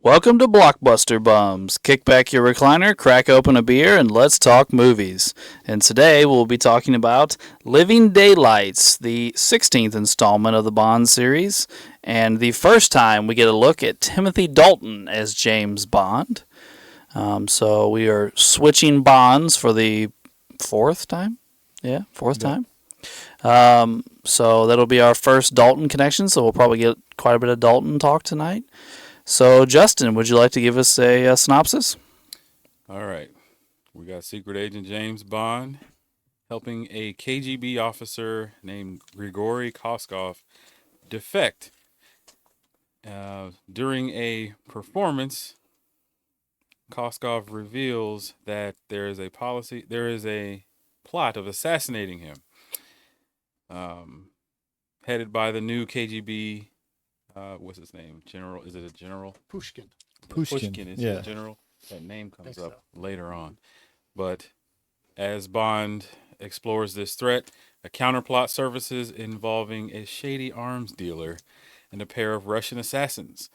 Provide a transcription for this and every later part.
Welcome to Blockbuster Bums. Kick back your recliner, crack open a beer, and let's talk movies. And today we'll be talking about Living Daylights, the 16th installment of the Bond series, and the first time we get a look at Timothy Dalton as James Bond. So we are switching Bonds for the fourth time? Yeah, fourth Yep. time. So that'll be our first Dalton connection, so we'll probably get quite a bit of Dalton talk tonight. So, Justin, would you like to give us a synopsis? All right. We got Secret Agent James Bond helping a KGB officer named Grigory Koskov defect. During a performance, Koskov reveals that there is a plot of assassinating him, um, headed by the new KGB. What's his name? General? Is it a general? Pushkin. Pushkin. Pushkin. Is he a Yeah. general? That name I comes think up so. later on. But as Bond explores this threat, a counterplot surfaces involving a shady arms dealer and a pair of Russian assassins,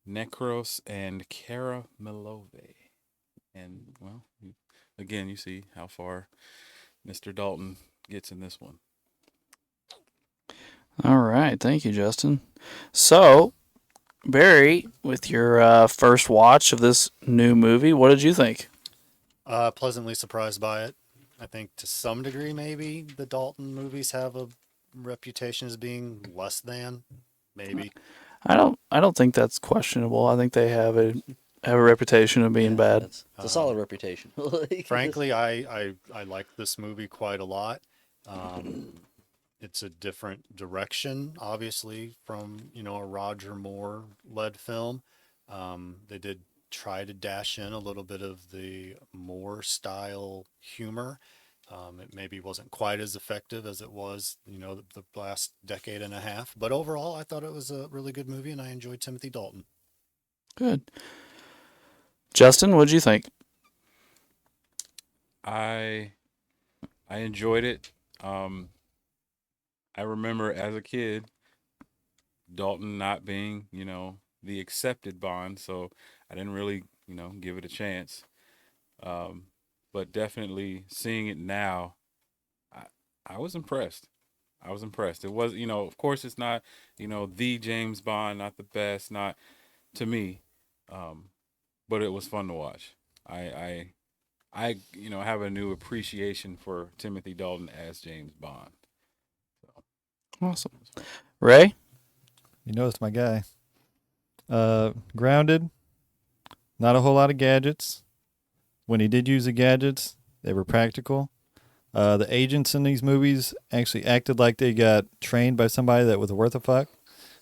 Nekros and Karamelove. And, well, again, you see how far Mr. Dalton gets in this one. All right. Thank you, Justin. So, Barry, with your first watch of this new movie, what did you think? Pleasantly surprised by it. I think to some degree, maybe the Dalton movies have a reputation as being less than. Maybe. I don't think that's questionable. I think they have a reputation of being Yeah, bad. it's a solid reputation. Like, Frankly, I like this movie quite a lot. Um, it's a different direction, obviously, from a Roger Moore led film. They did try to dash in a little bit of the Moore style humor. It maybe wasn't quite as effective as it was, the last decade and a half. But overall, I thought it was a really good movie, and I enjoyed Timothy Dalton. Good. Justin, what did you think? I I enjoyed it. Um, I remember as a kid Dalton not being, the accepted Bond, so I didn't really, give it a chance. Um, but definitely seeing it now, I, I was impressed. I was impressed. It was, of course, it's not, the James Bond, not the best, not to me, um, but it was fun to watch. I, I, have a new appreciation for Timothy Dalton as James Bond. So, Awesome. it was fun. Ray? You know it's my guy. Grounded. Not a whole lot of gadgets. When he did use the gadgets, they were practical. The agents in these movies actually acted like they got trained by somebody that was worth a fuck,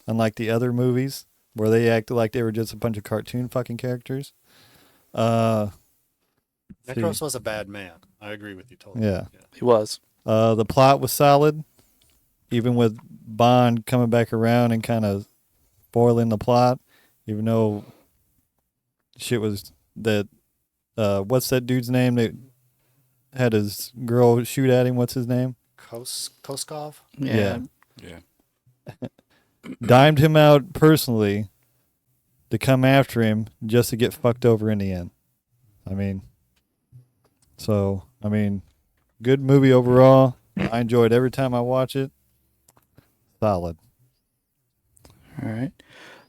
unlike the other movies where they acted like they were just a bunch of cartoon fucking characters. Uh, see, Necros was a bad man. I agree with you totally. yeah. He was. The plot was solid, even with Bond coming back around and kind of spoiling the plot, even though shit was that. What's that dude's name that had his girl shoot at him? What's his name? Koskov? Yeah. Yeah. Dimed him out personally to come after him just to get fucked over in the end. I mean, good movie overall. I enjoyed every time I watch it. Solid. All right.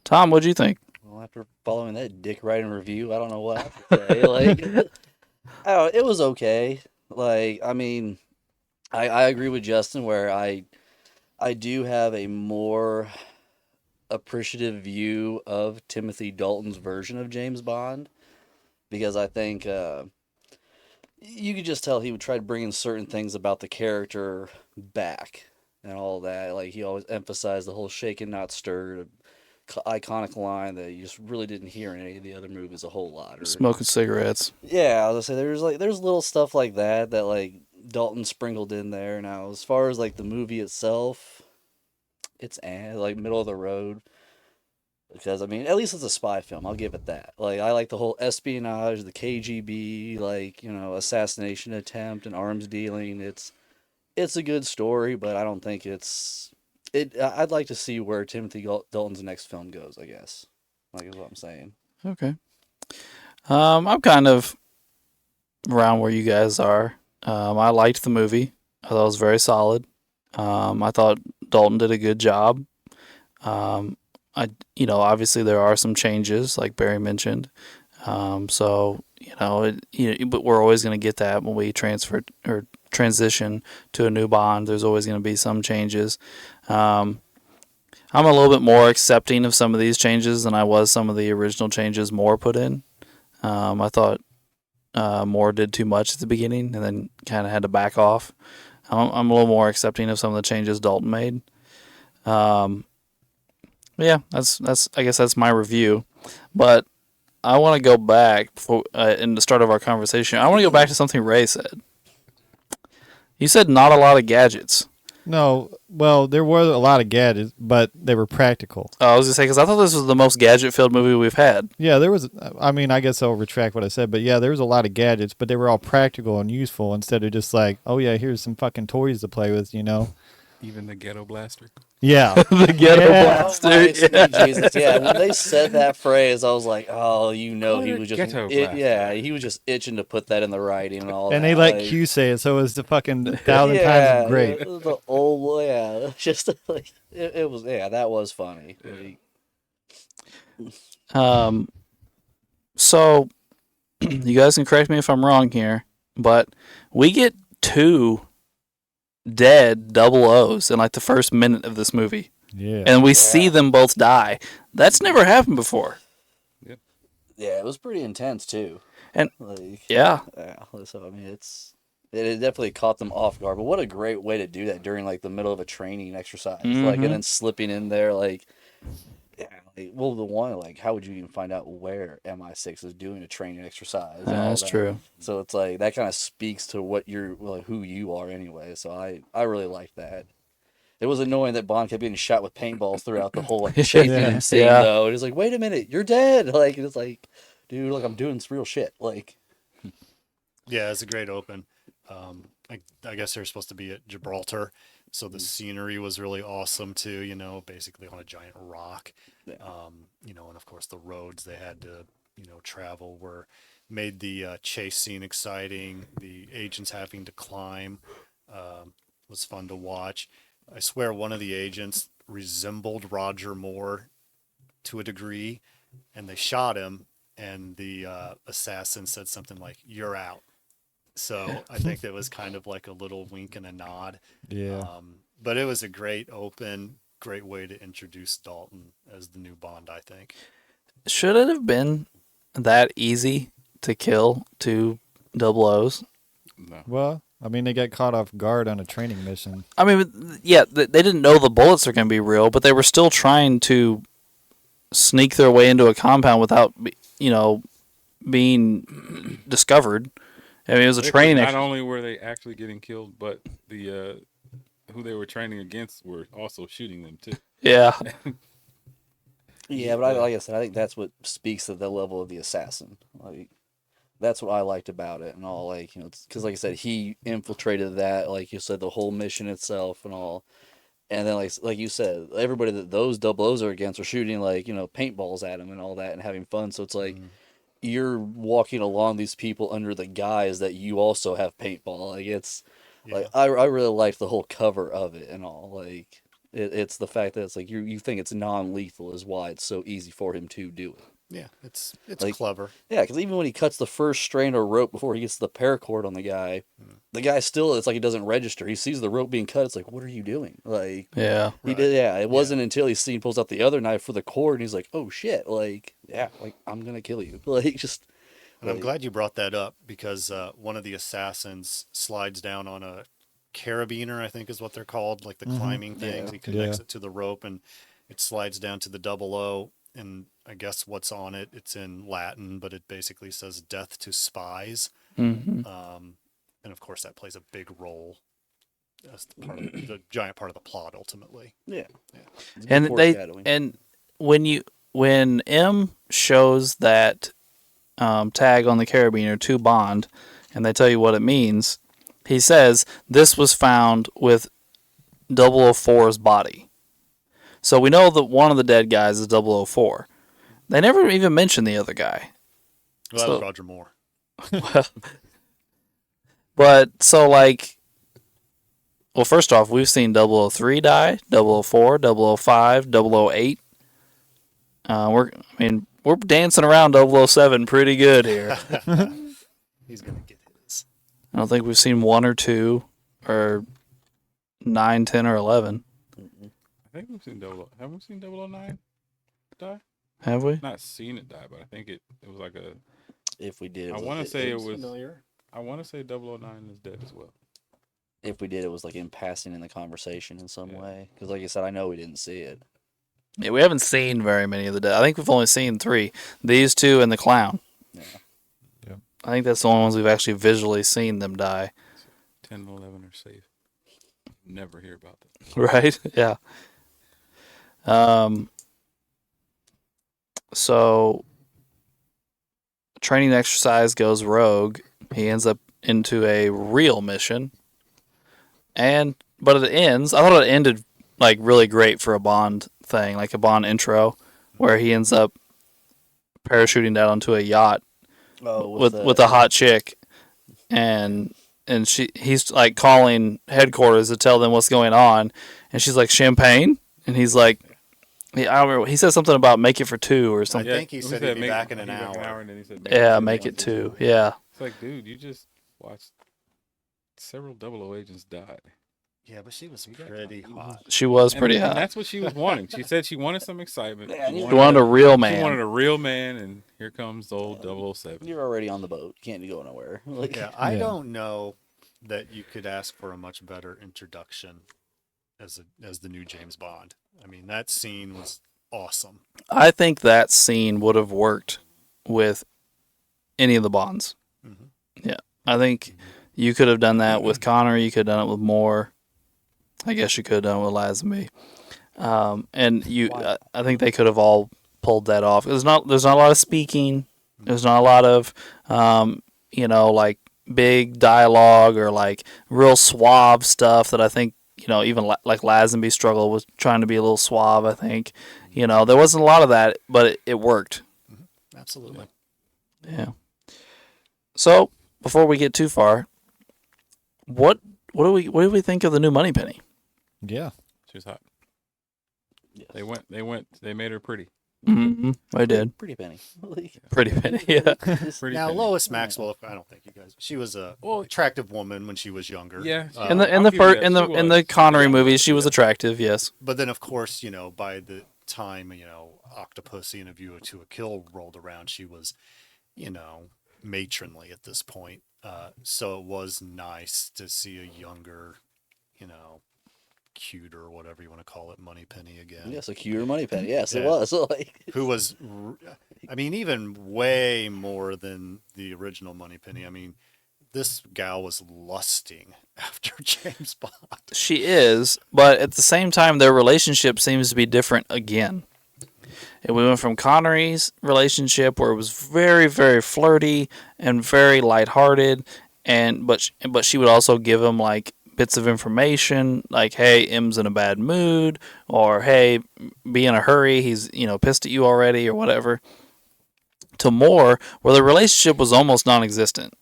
Tom, what did you think? well, after following that dick riding review, I don't know what I have to say. Like, I don't, it was okay. Like, I mean, I agree with Justin where I do have a more appreciative view of Timothy Dalton's version of James Bond because I think you could just tell he would try to bring in certain things about the character back and all that. Like he always emphasized the whole shaken not stirred iconic line that you just really didn't hear in any of the other movies a whole lot. Or Smoking cigarettes. yeah, I was gonna say there's little stuff like that that like Dalton sprinkled in there. Now as far as like the movie itself, it's like middle of the road. Because I mean, at least it's a spy film. I'll give it that. Like I like the whole espionage, the KGB, like assassination attempt and arms dealing. It's a good story, but I don't think it's it. I'd like to see where Timothy Dalton's next film goes. I guess. Like is what I'm saying. Okay. I'm kind of around where you guys are. I liked the movie. I thought it was very solid. I thought Dalton did a good job. Obviously there are some changes, like Barry mentioned. But we're always going to get that when we transfer or transition to a new Bond. There's always going to be some changes. I'm a little bit more accepting of some of these changes than I was some of the original changes Moore put in. I thought Moore did too much at the beginning and then kind of had to back off. I'm a little more accepting of some of the changes Dalton made. Yeah, that's I guess that's my review. But I want to go back before in the start of our conversation. I want to go back to something Ray said. You said not a lot of gadgets. No, well, there were a lot of gadgets, but they were practical. I was going to say, because I thought this was the most gadget-filled movie we've had. Yeah, there was, I mean, I guess I'll retract what I said, but yeah, there was a lot of gadgets, but they were all practical and useful instead of just like, oh yeah, here's some fucking toys to play with, you know? Even the ghetto blaster. Yeah. The ghetto blaster. Yeah. Jesus, yeah. When they said that phrase, I was like, oh, you know, he was just, Ghetto blaster. yeah, he was just itching to put that in the writing and all. And that. they let like, Q say it, so it was the fucking 1,000 yeah, times great. The old, yeah, just like it was, yeah, that was funny. So, you guys can correct me if I'm wrong here, but we get 2 dead double O's in like the first minute of this movie. Yeah. And we see them both die. That's never happened before. Yeah, it was pretty intense too. And like, yeah. So I mean, it definitely caught them off guard. But what a great way to do that during like the middle of a training exercise, like, and then slipping in there, like, yeah, like, well, the one, like, how would you even find out where MI6 is doing a training exercise? And all That's that? true. So it's like that kind of speaks to what you're, like, who you are anyway. So I really like that. It was annoying that Bond kept getting shot with paintballs throughout the whole like chasing him scene, though. And it's like, wait a minute, you're dead. Like, it's like, dude, like I'm doing real shit. Like, Yeah, it's a great open. I guess they're supposed to be at Gibraltar, so the scenery was really awesome too. You know, basically on a giant rock. Yeah. And of course the roads they had to travel made the chase scene exciting. The agents having to climb was fun to watch. I swear one of the agents resembled Roger Moore to a degree, and they shot him, and the assassin said something like, "You're out." So I think that was kind of like a little wink and a nod. Yeah. But it was a great way to introduce Dalton as the new Bond, I think. Should it have been that easy to kill 2 double O's? No. Well, I mean, they got caught off guard on a training mission. I mean, yeah, they didn't know the bullets are going to be real, but they were still trying to sneak their way into a compound without, being discovered. I mean, it was a training. Not only were they actually getting killed, but the who they were training against were also shooting them too. Yeah. yeah, but like I said, I think that's what speaks to the level of the assassin. Like, that's what I liked about it and all. Like, because like I said, he infiltrated that. Like you said, the whole mission itself and all. And then like you said, everybody that those double O's are against are shooting like paintballs at him and all that and having fun. So it's like. You're walking along these people under the guise that you also have paintball. Like it's like I really liked the whole cover of it and all. Like it's the fact that it's like you think it's non-lethal is why it's so easy for him to do it. Yeah, it's like, clever. Yeah, because even when he cuts the first strand of rope before he gets the paracord on the guy still, it's like he doesn't register. He sees the rope being cut. It's like, what are you doing? Like, yeah, he did. Yeah, it wasn't until he pulls out the other knife for the cord, and he's like, oh shit! Like, yeah, like I'm gonna kill you. Like, just. And I'm glad you brought that up because one of the assassins slides down on a carabiner, I think is what they're called, like the climbing things. He connects it to the rope, and it slides down to the double O. And I guess what's on it, it's in Latin, but it basically says "death to spies." Mm-hmm. And of course, that plays a big role as the giant part of the plot, ultimately. Yeah. And when M shows that tag on the carabiner to Bond, and they tell you what it means, he says this was found with 004's body. So we know that one of the dead guys is 004. They never even mentioned the other guy. Well, that So- was Roger Moore. But so like, well, first off, we've seen 003 die, 004, 005, 008. We're dancing around 007 pretty good here. He's gonna get his. I don't think we've seen 1 or 2 or 9, 10, or 11. Mm-mm. I think we've seen have we seen 009 die? Have we? Not seen it die, but I think it was like a. If we did, I want to say it was. familiar. I want to say 009 is dead as well. if we did, it was like in passing in the conversation in some Yeah. way. Because, like I said, I know we didn't see it. Yeah, we haven't seen very many of the dead. I think we've only seen 3. These 2 and the clown. Yeah. Yep. I think that's the only ones we've actually visually seen them die. 10 and 11 are safe. Never hear about that. Right? Yeah. So training exercise goes rogue. He ends up into a real mission. But it ends. I thought it ended like really great for a Bond thing, like a Bond intro, where he ends up parachuting down onto a yacht Oh, with a hot chick, and he's like calling headquarters to tell them what's going on, and she's like, champagne, and he's like, I don't remember, he said something about make it for 2 or something. I think he said he'd be back in an he'd be back hour. and then he said, Yeah, make it 2. Yeah. It's like, dude, you just watched several 00 agents die. Yeah, but she was You got pretty time. hot. She was pretty And hot. that's what she was wanting. She said she wanted some excitement. Yeah, and She wanted a real She wanted man. a real man, and here comes the old 007. You're already on the boat. You can't go nowhere. Like, Yeah, I Yeah. don't know that you could ask for a much better introduction as the new James Bond. I mean, that scene was awesome. I think that scene would have worked with any of the Bonds. Mhm. Yeah. I think you could have done that with Connor. You could have done it with Moore. I guess you could have done it with Lazenby. I think they could have all pulled that off. There's not a lot of speaking. There's not a lot of, like big dialogue or like real suave stuff that I think, even like Lazenby struggled with trying to be a little suave, I think. There wasn't a lot of that, but it worked. Absolutely. Yeah. So before we get too far, what do we think of the new Moneypenny? Yeah. She was hot. yes. They made her pretty. Mm-hmm. I did. Pretty penny. Like, Pretty penny. Yeah. Pretty Now, penny. Lois Maxwell, I don't think you guys. She was a attractive woman when she was younger. Yeah. In the I'll give you that. in She the was. Connery Yeah. movies, she was attractive. Yes. But then, of course, by the time Octopussy and A View to a Kill rolled around, she was, matronly at this point. So it was nice to see a younger, cuter, or whatever you want to call it, Moneypenny again. yes, a cuter money penny. Yes, it Yeah. was. Like, Who was, even way more than the original Moneypenny. I mean, this gal was lusting after James Bond. She is, but at the same time, their relationship seems to be different again. And we went from Connery's relationship, where it was very, very flirty and very lighthearted, but she would also give him like bits of information, like, "Hey, M's in a bad mood," or "Hey, be in a hurry. He's pissed at you already," or whatever. To Moore, where the relationship was almost non-existent.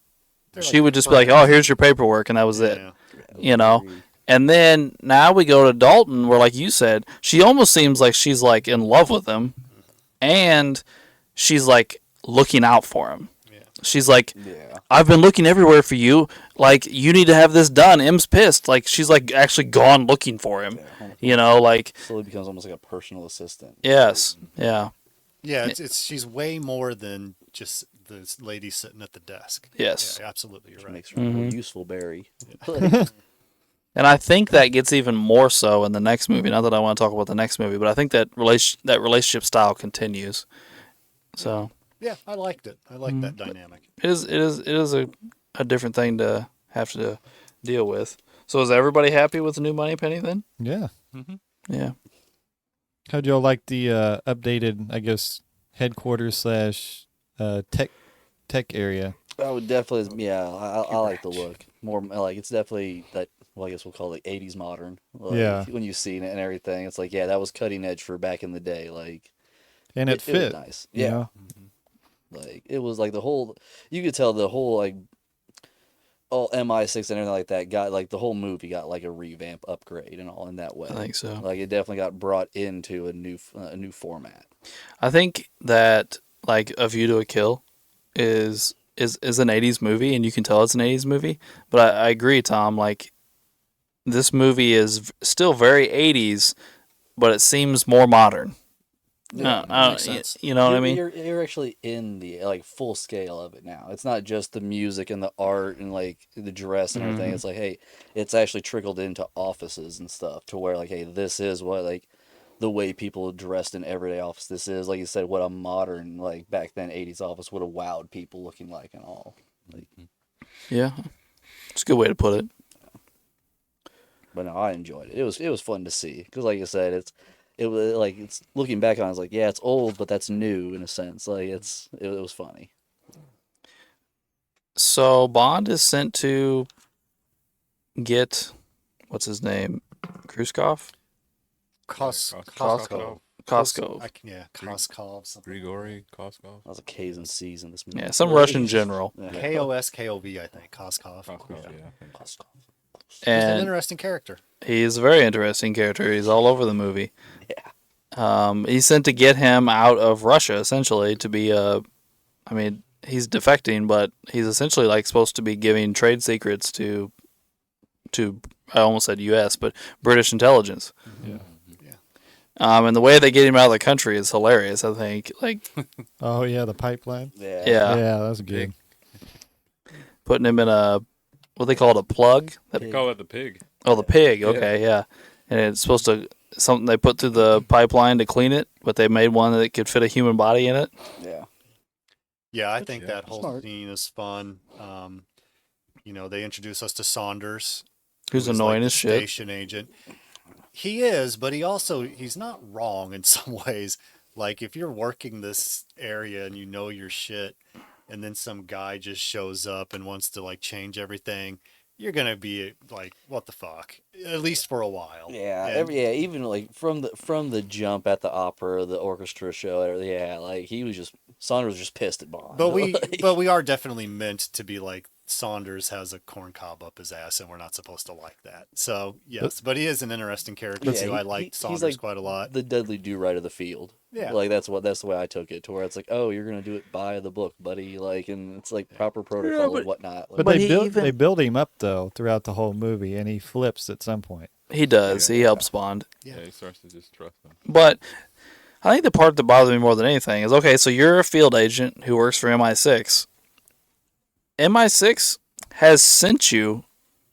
She would just be like, "Oh, here's your paperwork," and that was it. Yeah. And then now we go to Dalton, where, like you said, she almost seems like she's like in love with him, and she's like looking out for him. Yeah. She's like, yeah. "I've been looking everywhere for you. Like, you need to have this done." M's pissed. Like, she's like actually gone looking for him. Like, Slowly becomes almost like a personal assistant. yes, yeah, Yeah, she's way more than just this lady sitting at the desk. yes. Yeah, absolutely, you're Which right. makes her a more Mhm. useful Barry. And I think that gets even more so in the next movie. Not that I want to talk about the next movie, but I think that relationship style continues. So Yeah, I liked it. I liked that dynamic. it is a different thing to have to deal with. So is everybody happy with the new Moneypenny then? Yeah. Yeah. How'd y'all like the updated, I guess, headquarters / tech area? I would definitely, yeah, I like the look. More like it's definitely that. Well, I guess we'll call it 80s modern. Like, Yeah. When you've seen it and everything, it's like, yeah, that was cutting edge for back in the day. Like, and it was fit. nice. You Yeah, know? like it was like the whole. You could tell the whole like all MI6 and everything like that got like the whole movie got like a revamp upgrade and all in that way. I think so. Like it definitely got brought into a new format. I think that like A View to a Kill is an 80s movie, and you can tell it's an 80s movie. But I agree, Tom. Like this movie is still very 80s, but it seems more modern. Yeah, makes sense. You know what I mean? You're actually in the like full scale of it now. It's not just the music and the art and like the dress and everything. Mhm. It's like, hey, it's actually trickled into offices and stuff to where like, hey, this is what like the way people dressed in everyday office. This is like you said, what a modern like back then '80s office would have wowed people looking like and all. Like, Yeah, it's a good way to put it. but no, I enjoyed it. It was fun to see because like I said, it was like it's looking back on it, it's like yeah, it's old, but that's new in a sense. Like it was funny. So Bond is sent to get what's his name, Khrushchev, Costco. Koskov. Yeah, Koskov. Something. Grigori Koskov. That was a K's and C's in this movie. Yeah, some Russian general, Yeah. Koskov, I think. Koskov. Koskov, Yeah. yeah. I think. Koskov. He's an and interesting character. he's a very interesting character. He's all over the movie. Yeah. He's sent to get him out of Russia, essentially, to be I mean, he's defecting, but he's essentially like supposed to be giving trade secrets to I almost said U.S., but British intelligence. Yeah. And the way they get him out of the country is hilarious. I think, like, Oh yeah, the pipeline. Yeah. yeah, Yeah, that was good. putting him in a what they call it, a plug. They call it the pig. Oh, the pig. Okay, yeah. And it's supposed to something they put through the pipeline to clean it, but they made one that could fit a human body in it. Yeah. Yeah, I think Yeah. that whole Smart. scene is fun. They introduce us to Saunders, Who's like annoying the as shit. station agent. He is, but he's not wrong in some ways. Like if you're working this area and you know your shit, and then some guy just shows up and wants to like change everything, you're gonna be like, what the fuck? At least for a while. Yeah, And- even like from the jump at the opera, the orchestra show, yeah, like Saunders was just pissed at Bond. But we Like, we are definitely meant to be like Saunders has a corn cob up his ass, and we're not supposed to like that. So yes, but he is an interesting character Yeah, too. I he- liked he's Saunders like quite a lot. the Dudley Do Right of the field. Yeah. Like that's the way I took it, to where it's like, oh, you're gonna do it by the book, buddy. Like, and it's like proper protocol but- and whatnot. But, Like, But they he build even- they build him up though throughout the whole movie, and he flips at some point. He does. Yeah. He helps Bond. Yeah. Yeah, he starts to just trust them. But I think the part that bothers me more than anything is okay, so you're a field agent who works for MI6. MI6 has sent you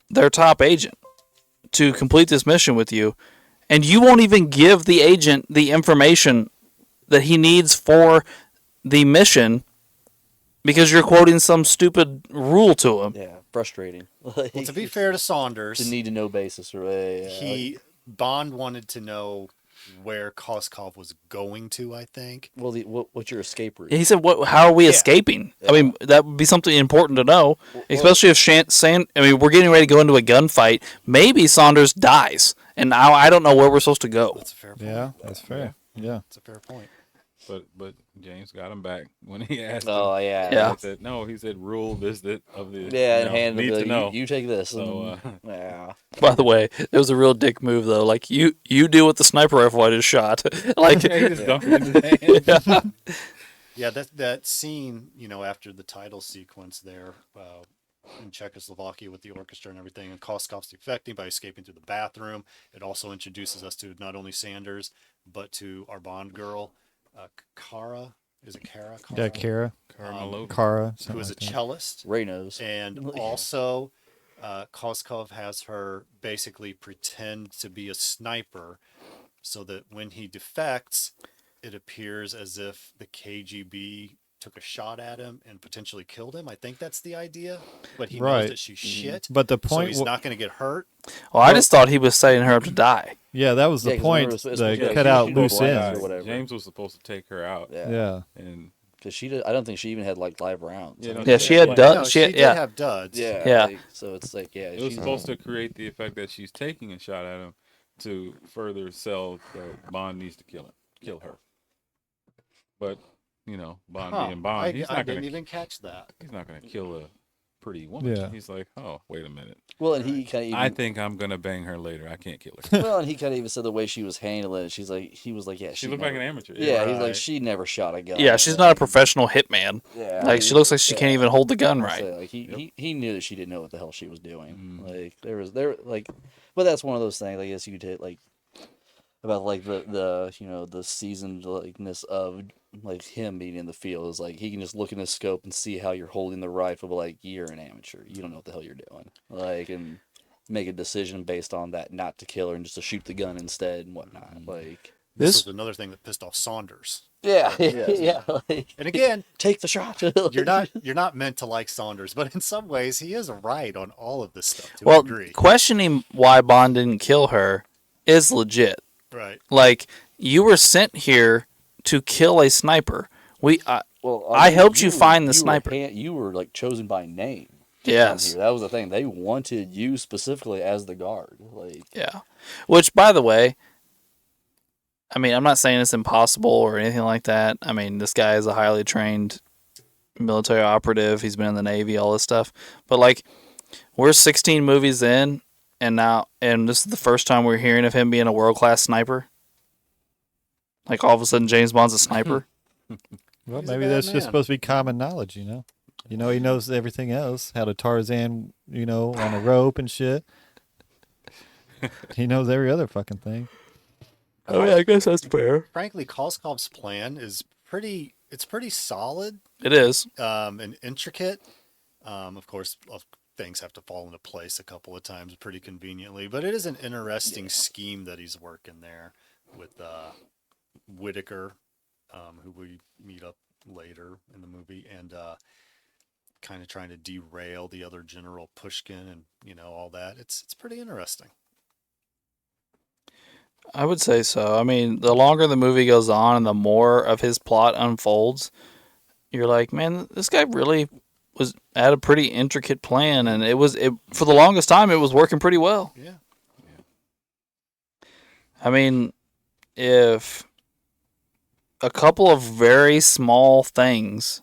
their top agent to complete this mission with you, and you won't even give the agent the information that he needs for the mission because you're quoting some stupid rule to him. yeah, frustrating. Like, Well, to be fair to Saunders, it's a need to know basis, or Bond wanted to know where Koskov was going to. I think. well, what's your escape route? He said, "What? How are we Yeah. escaping?" I mean, that would be something important to know, especially if we're getting ready to go into a gunfight. Maybe Saunders dies, and now I don't know where we're supposed to go. That's a fair point. Yeah, that's fair. Yeah. That's a fair point. But James got him back when he asked Oh him. yeah, Yeah. He said, no, he said rule this, that, of the. yeah, you and know, hand need to know. you take this. So, and- yeah, By the way, it was a real dick move, though. Like you deal with the sniper rifle I just shot. Like, yeah, he just dumped it in his hand. Yeah, that scene, after the title sequence there in Czechoslovakia with the orchestra and everything, and Koskov's defecting by escaping through the bathroom. It also introduces us to not only Sanders, but to our Bond girl, Kara. Is it Kara? Yeah, Kara, Carmelo. Kara, Who something is a like that. cellist. Ray knows. And Yeah. also, Koskov has her basically pretend to be a sniper so that when he defects, it appears as if the KGB took a shot at him and potentially killed him. I think that's the idea. But he Right. knows that she's shit. But the So point, he's not going to get hurt. well, I just thought he was setting her up to die. yeah, that was Yeah, the 'cause point. remember, it's They supposed to be cut like out she loose was black ends. or whatever. James was supposed to take her out, Yeah, Yeah, and because I don't think she even had like live rounds. Yeah, I no, think Yeah, she had like- done. No, she she had, did yeah. have duds. Yeah, Yeah. like, so it's like it was she's supposed to create the effect that she's taking a shot at him to further sell that Bond needs to kill her. But Bond Huh. being Bond, he's I not didn't gonna even catch that. he's not gonna kill a pretty woman. Yeah. He's like, oh, wait a minute. Well, and he kind of I even think I'm gonna bang her later. I can't kill her. well, and he kind of even said the way she was handling it. He was like, yeah, She looked like an amateur. Yeah, he's like, Right. she never shot a gun. Yeah, she's not a professional hitman. Yeah, Like, she looks like she can't even hold the gun right. So, like he knew that she didn't know what the hell she was doing. Mm. Like but that's one of those things. I guess you could take like about like the the seasoned likeness of like him being in the field is like he can just look in the scope and see how you're holding the rifle. But like you're an amateur, you don't know what the hell you're doing. Like and make a decision based on that, not to kill her and just to shoot the gun instead and whatnot. Like This was another thing that pissed off Saunders. yeah, Yes. yeah. Like, And again, take the shot. you're not meant to like Saunders, but in some ways he is right on all of this stuff to a Well, degree. questioning why Bond didn't kill her is legit. Right. Like, you were sent here to kill a sniper. Well, I helped you find the sniper. You were like chosen by name. Yes. That was the thing. They wanted you specifically as the guard. Like, Yeah. Which, by the way, I mean, I'm not saying it's impossible or anything like that. I mean, this guy is a highly trained military operative. He's been in the Navy, all this stuff. But, like, we're 16 movies in, and this is the first time we're hearing of him being a world-class sniper. Like, all of a sudden, James Bond's a sniper. Well, He's a maybe bad that's just man. supposed to be common knowledge, you know? He knows everything else, how to Tarzan, on a rope and shit. He knows every other fucking thing. Oh, yeah, I guess that's fair. Frankly, Koskov's plan is pretty solid It is. and intricate. Of course, things have to fall into place a couple of times pretty conveniently, but it is an interesting scheme that he's working there with Whitaker, who we meet up later in the movie, and kind of trying to derail the other General Pushkin and all that. It's pretty interesting. I would say so. I mean, the longer the movie goes on and the more of his plot unfolds, you're like, man, this guy really had a pretty intricate plan, and for the longest time it was working pretty well. Yeah. I mean, if a couple of very small things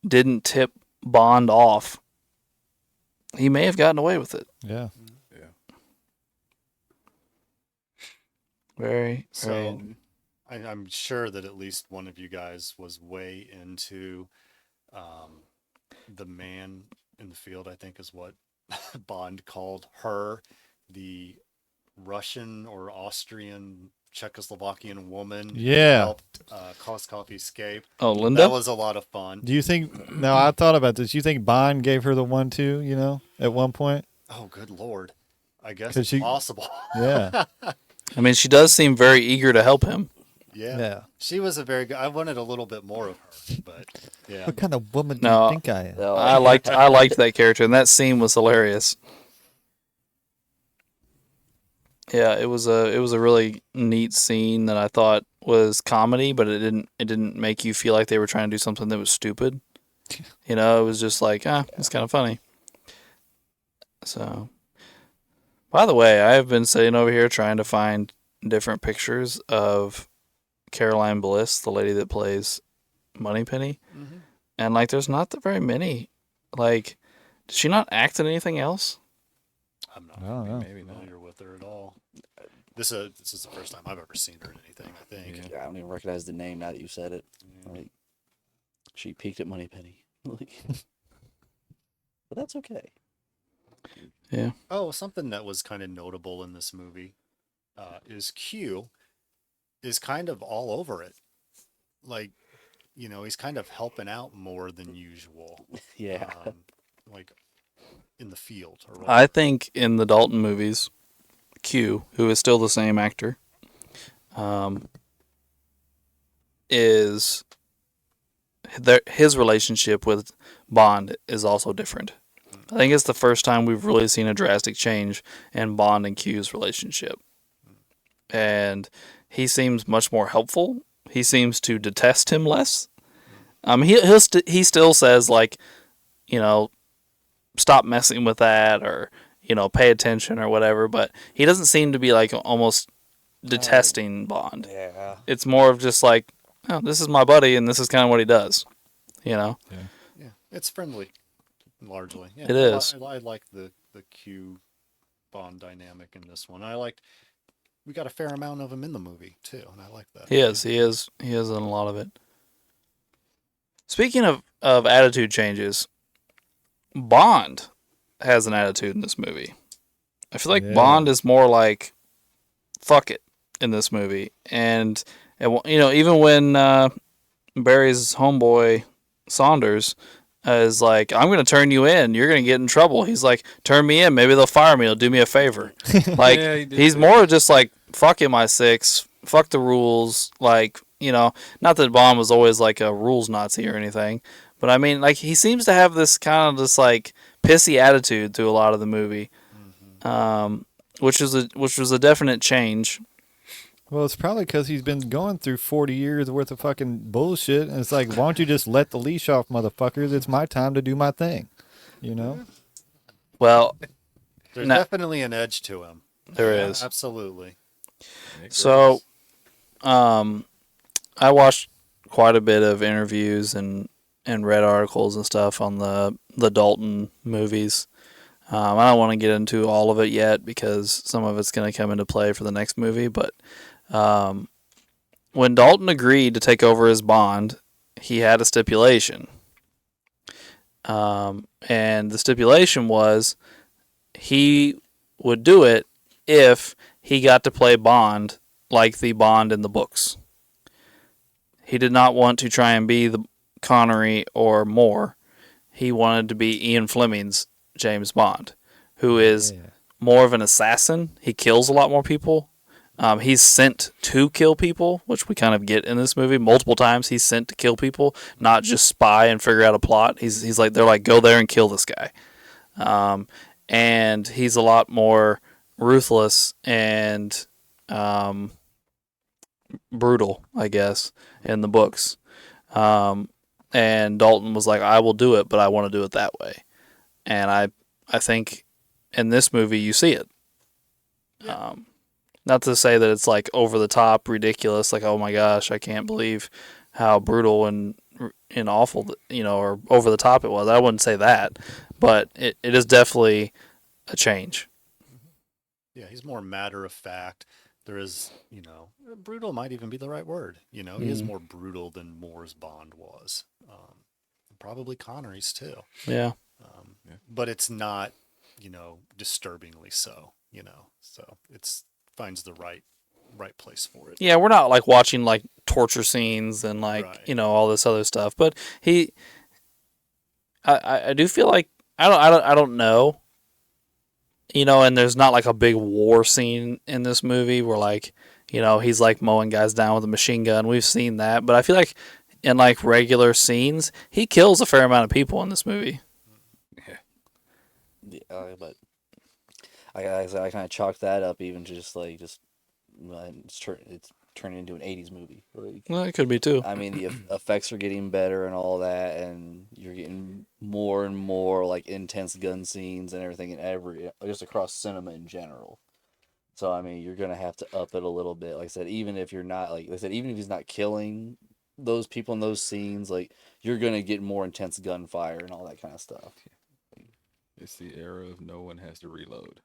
didn't tip Bond off, he may have gotten away with it. Yeah. Very. So I'm sure that at least one of you guys was way into the man in the field, I think is what Bond called her, the Russian or Austrian Czechoslovakian woman who Yeah. helped Koskov escape. Oh, Linda? That was a lot of fun. Do you think, now I thought about this, you think Bond gave her the 1-2, at one point? Oh, good Lord. I guess 'Cause it's she- possible. Yeah. I mean, she does seem very eager to help him. Yeah. Yeah. She was a very good, I wanted a little bit more of her, but yeah. What kind of woman do No. you think I am? no, I liked that character, and that scene was hilarious. Yeah, it was a really neat scene that I thought was comedy, but it didn't make you feel like they were trying to do something that was stupid. It was just like, it's kind of funny. So, by the way, I have been sitting over here trying to find different pictures of Caroline Bliss, the lady that plays Moneypenny, Mhm. and like, there's not that very many. Like, did she not act in anything else? I'm not I don't know. Maybe not. familiar with her at all. This is the first time I've ever seen her in anything, I think. Yeah. I don't even recognize the name now that you said it. Like, she peaked at Moneypenny. Like, but that's okay. Yeah. Oh, something that was kind of notable in this movie is Q is kind of all over it. Like, he's kind of helping out more than usual. Yeah. Like in the field or I whatever. think in the Dalton movies, Q, who is still the same actor, his relationship with Bond is also different. I think it's the first time we've really seen a drastic change in Bond and Q's relationship. And he seems much more helpful. He seems to detest him less. He still says, like, stop messing with that, or, pay attention or whatever, but he doesn't seem to be like almost detesting Bond. Yeah. It's more of just like, oh, this is my buddy, and this is kind of what he does. You know, Yeah, it's friendly, largely. Yeah, It is. I like the Q Bond dynamic in this one. We got a fair amount of him in the movie too, and I like that. he is in a lot of it. Speaking of attitude changes, Bond has an attitude in this movie. I feel like Yeah. Bond is more like fuck it in this movie, and you know, even when Barry's homeboy Saunders is like, I'm going to turn you in. You're going to get in trouble. He's like, turn me in. Maybe they'll fire me. They'll do me a favor. Like, Yeah, he did he's that. more just like, fuck MI6. Fuck the rules. Like, you know, not that Bond was always like a rules Nazi or anything. But I mean, like, he seems to have this kind of just like pissy attitude through a lot of the movie, which was a definite change. Well, it's probably because he's been going through 40 years worth of fucking bullshit, and it's like, why don't you just let the leash off, motherfuckers? It's my time to do my thing, you know? Well, There's No. definitely an edge to him. there Yeah, is. absolutely. So, I watched quite a bit of interviews and read articles and stuff on the Dalton movies. I don't want to get into all of it yet because some of it's going to come into play for the next movie. But when Dalton agreed to take over as Bond, he had a stipulation. And the stipulation was he would do it if he got to play Bond like the Bond in the books. He did not want to try and be the Connery or Moore. He wanted to be Ian Fleming's James Bond, who is Yeah. more of an assassin. He kills a lot more people. He's sent to kill people, which we kind of get in this movie. Multiple times he's sent to kill people, not just spy and figure out a plot. He's like, they're like, go there and kill this guy. And he's a lot more ruthless and brutal, I guess, in the books. And Dalton was like, I will do it, but I want to do it that way. And I think in this movie you see it. Not to say that it's like over the top, ridiculous, like, oh my gosh, I can't believe how brutal and awful, or over the top it was. I wouldn't say that, but it is definitely a change. Yeah, he's more matter of fact. There is, brutal might even be the right word. He is more brutal than Moore's Bond was. Probably Connery's too. Yeah. But it's not, disturbingly so, so it's finds the right place for it. Yeah, we're not like watching like torture scenes and like, Right. all this other stuff, but I do feel like I don't know. And there's not like a big war scene in this movie where like, he's like mowing guys down with a machine gun. We've seen that, but I feel like in like regular scenes, he kills a fair amount of people in this movie. Yeah, but I kind of chalk that up even to just it's turning into an 80s movie. Like, Well, it could be too. I mean, the effects are getting better and all that, and you're getting more and more like intense gun scenes and everything in just across cinema in general. So I mean, you're gonna have to up it a little bit. Like I said, even if even if he's not killing those people in those scenes, like you're gonna get more intense gunfire and all that kind of stuff. It's the era of no one has to reload.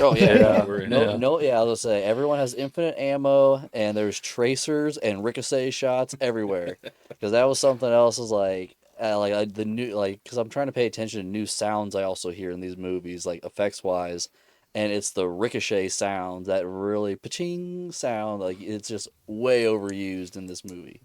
Oh yeah, Yeah, we're in yeah. I was gonna say everyone has infinite ammo and there's tracers and ricochet shots everywhere. Because that was something else. Is the new because I'm trying to pay attention to new sounds I also hear in these movies, like effects wise, and it's the ricochet sound, that really pa-ching sound. Like it's just way overused in this movie.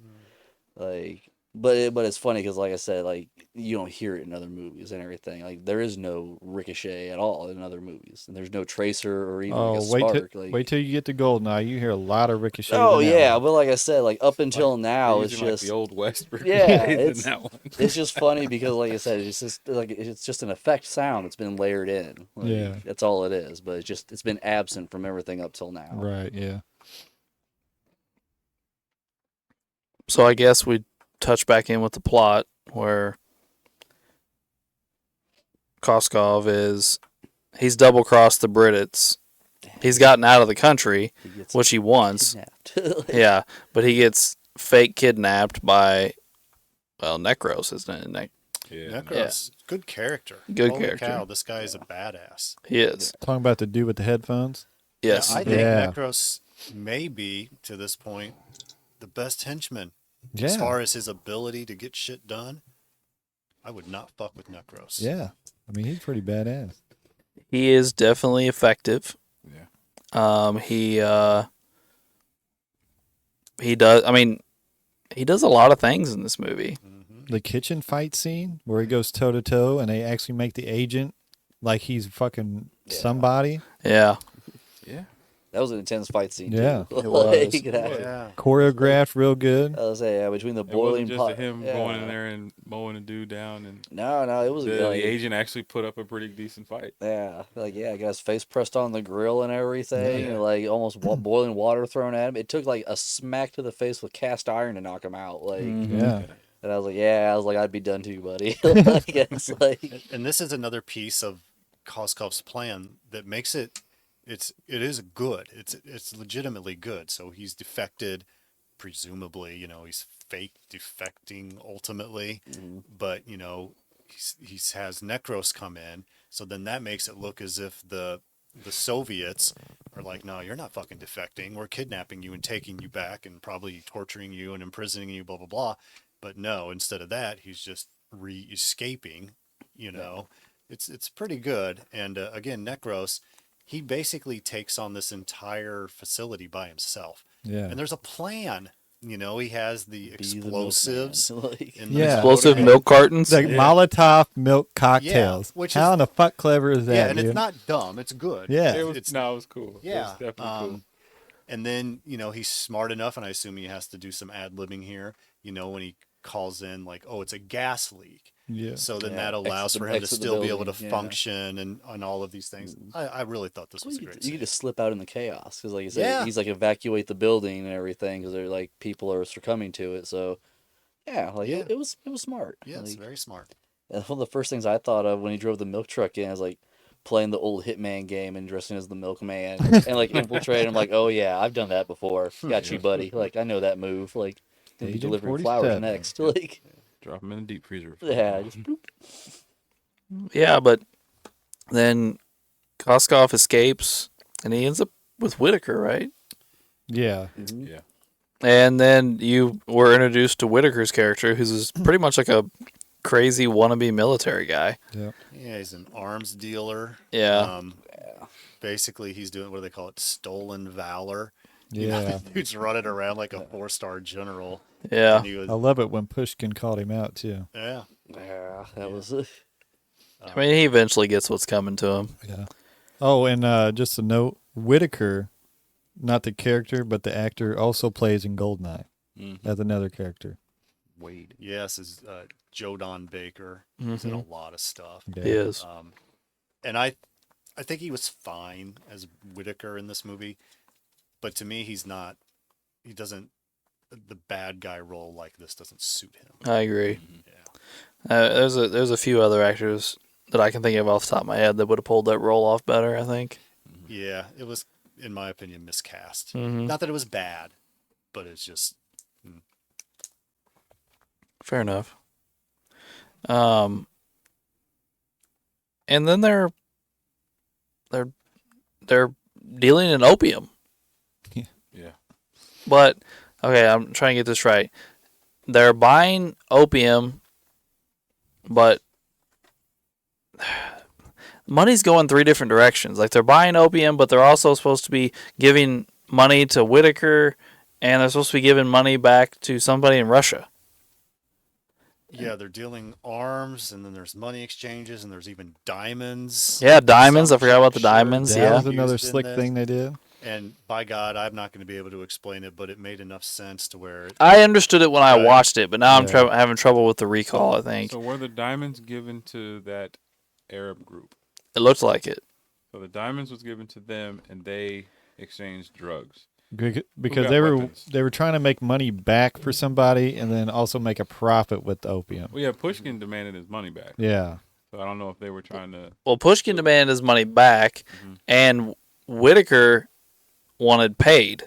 Like, but it's funny because, like I said, like you don't hear it in other movies and everything. Like there is no ricochet at all in other movies, and there's no tracer or even like a spark. wait till you get to Goldeneye. You hear a lot of ricochets. Oh in that yeah, one. but like I said, like up until now, They're it's using, like, just the old west. Yeah, in it's- that one. it's just funny because, like I said, it's just an effect sound that's been layered in. Like, Yeah. that's all it is. But it's been absent from everything up till now. Right. Yeah. So I guess we touch back in with the plot where Koskov he's double crossed the Brits. He's gotten out of the country, He gets which he wants. kidnapped. Yeah, but he gets fake kidnapped by, well, Necros, isn't it? Yeah. Necros, good character. Good Holy character. cow, this guy is a badass. He is. Talking about the dude with the headphones. Yes. Yeah, I think Yeah. Necros may be, to this point, the best henchman. Yeah. As far as his ability to get shit done, I would not fuck with Necros. Yeah. I mean, he's pretty badass. He is definitely effective. Yeah. He does. I mean, he does a lot of things in this movie. The kitchen fight scene where he goes toe to toe and they actually make the agent like he's fucking somebody. Yeah. Yeah. That was an intense fight scene. Yeah. Too. It was. Yeah. Choreographed real good. I was say between the It boiling wasn't just pot. him yeah. going in there and mowing a dude down, and No, it was the like, agent actually put up a pretty decent fight. yeah, got his face pressed on the grill and everything, Yeah. and like almost boiling water thrown at him. It took like a smack to the face with cast iron to knock him out. Like, Mhm. Yeah. and I was like, I'd be done too, buddy. Like, it's like, And this is another piece of Koskov's plan that makes it is good. It's legitimately good. So he's defected, presumably, he's fake defecting ultimately, but he has Necros come in. So then that makes it look as if the Soviets are like, no, you're not fucking defecting. We're kidnapping you and taking you back and probably torturing you and imprisoning you, blah blah blah. But no, instead of that, he's just escaping. It's pretty good. And again, Necros, he basically takes on this entire facility by himself. Yeah. And there's a plan. He has the be the explosives. milkman. Like, in the Yeah. Explosive motorcade. milk cartons. It's like Molotov milk cocktails. which How is- in the fuck clever is that? Yeah, and dude? it's not dumb. It's good. Yeah. It was It's cool. It Yeah. was definitely cool. And then, he's smart enough, and I assume he has to do some ad-libbing here, when he calls in, like, oh, it's a gas leak. Yeah. So then Yeah, that allows exit for the- him to exit the still be able to building, yeah. function and all of these things. I really thought this was a great you scene. could just slip out in the chaos because, like you said, Yeah. he's like evacuate the building and everything because they're like people are succumbing to it. So, yeah, like Yeah. It was smart. Yeah, it's Like, very smart. and one of the first things I thought of when he drove the milk truck in is like playing the old Hitman game and dressing as the milkman and like infiltrating. I'm like, oh yeah, I've done that before. Got you, buddy. Like I know that move. Like gonna be Agent delivering flowers 47. next. Like Drop him in the deep freezer. yeah, just bloop. Yeah, but then Koskov escapes and he ends up with Whitaker, right? Yeah. Yeah. And then you were introduced to Whitaker's character, who's pretty much like a crazy wannabe military guy. Yeah. Yeah, he's an arms dealer. Yeah. Basically, he's doing, what do they call it? Stolen valor. Yeah. Dude's running around like a 4-star general. Yeah. And he was, I love it when Pushkin called him out too. yeah. Yeah, that was. I mean, he eventually gets what's coming to him. Yeah. Oh, and just a note, Whitaker, not the character, but the actor, also plays in Goldeneye as another character. Wade. Yes, is Joe Don Baker. He's in a lot of stuff. Yeah. He is. And I think he was fine as Whitaker in this movie, but to me, he doesn't, the bad guy role like this doesn't suit him. I agree. Yeah. There's a few other actors that I can think of off the top of my head that would have pulled that role off better, I think. Yeah, it was, in my opinion, miscast. Mhm. Not that it was bad, but it's just, Fair enough. And then they're dealing in opium. Yeah. But okay, I'm trying to get this right. They're buying opium, but money's going three different directions. Like they're buying opium, but they're also supposed to be giving money to Whitaker, and they're supposed to be giving money back to somebody in Russia. yeah, they're dealing arms, and then there's money exchanges, and there's even diamonds. Yeah, diamonds. I Some forgot about the sure diamonds. That Yeah. was another Used in slick this. thing they did. And by God, I'm not going to be able to explain it, but it made enough sense to where I understood it when I Right. watched it, but now I'm Yeah. having trouble with the recall, I think. So were the diamonds given to that Arab group? It looked like it. So the diamonds was given to them, and they exchanged drugs. Because got they were weapons? they were trying to make money back for somebody and then also make a profit with the opium. Well, yeah, Pushkin demanded his money back. Yeah. So I don't know if they were trying to. Well, Pushkin demanded his money back, and Whitaker wanted paid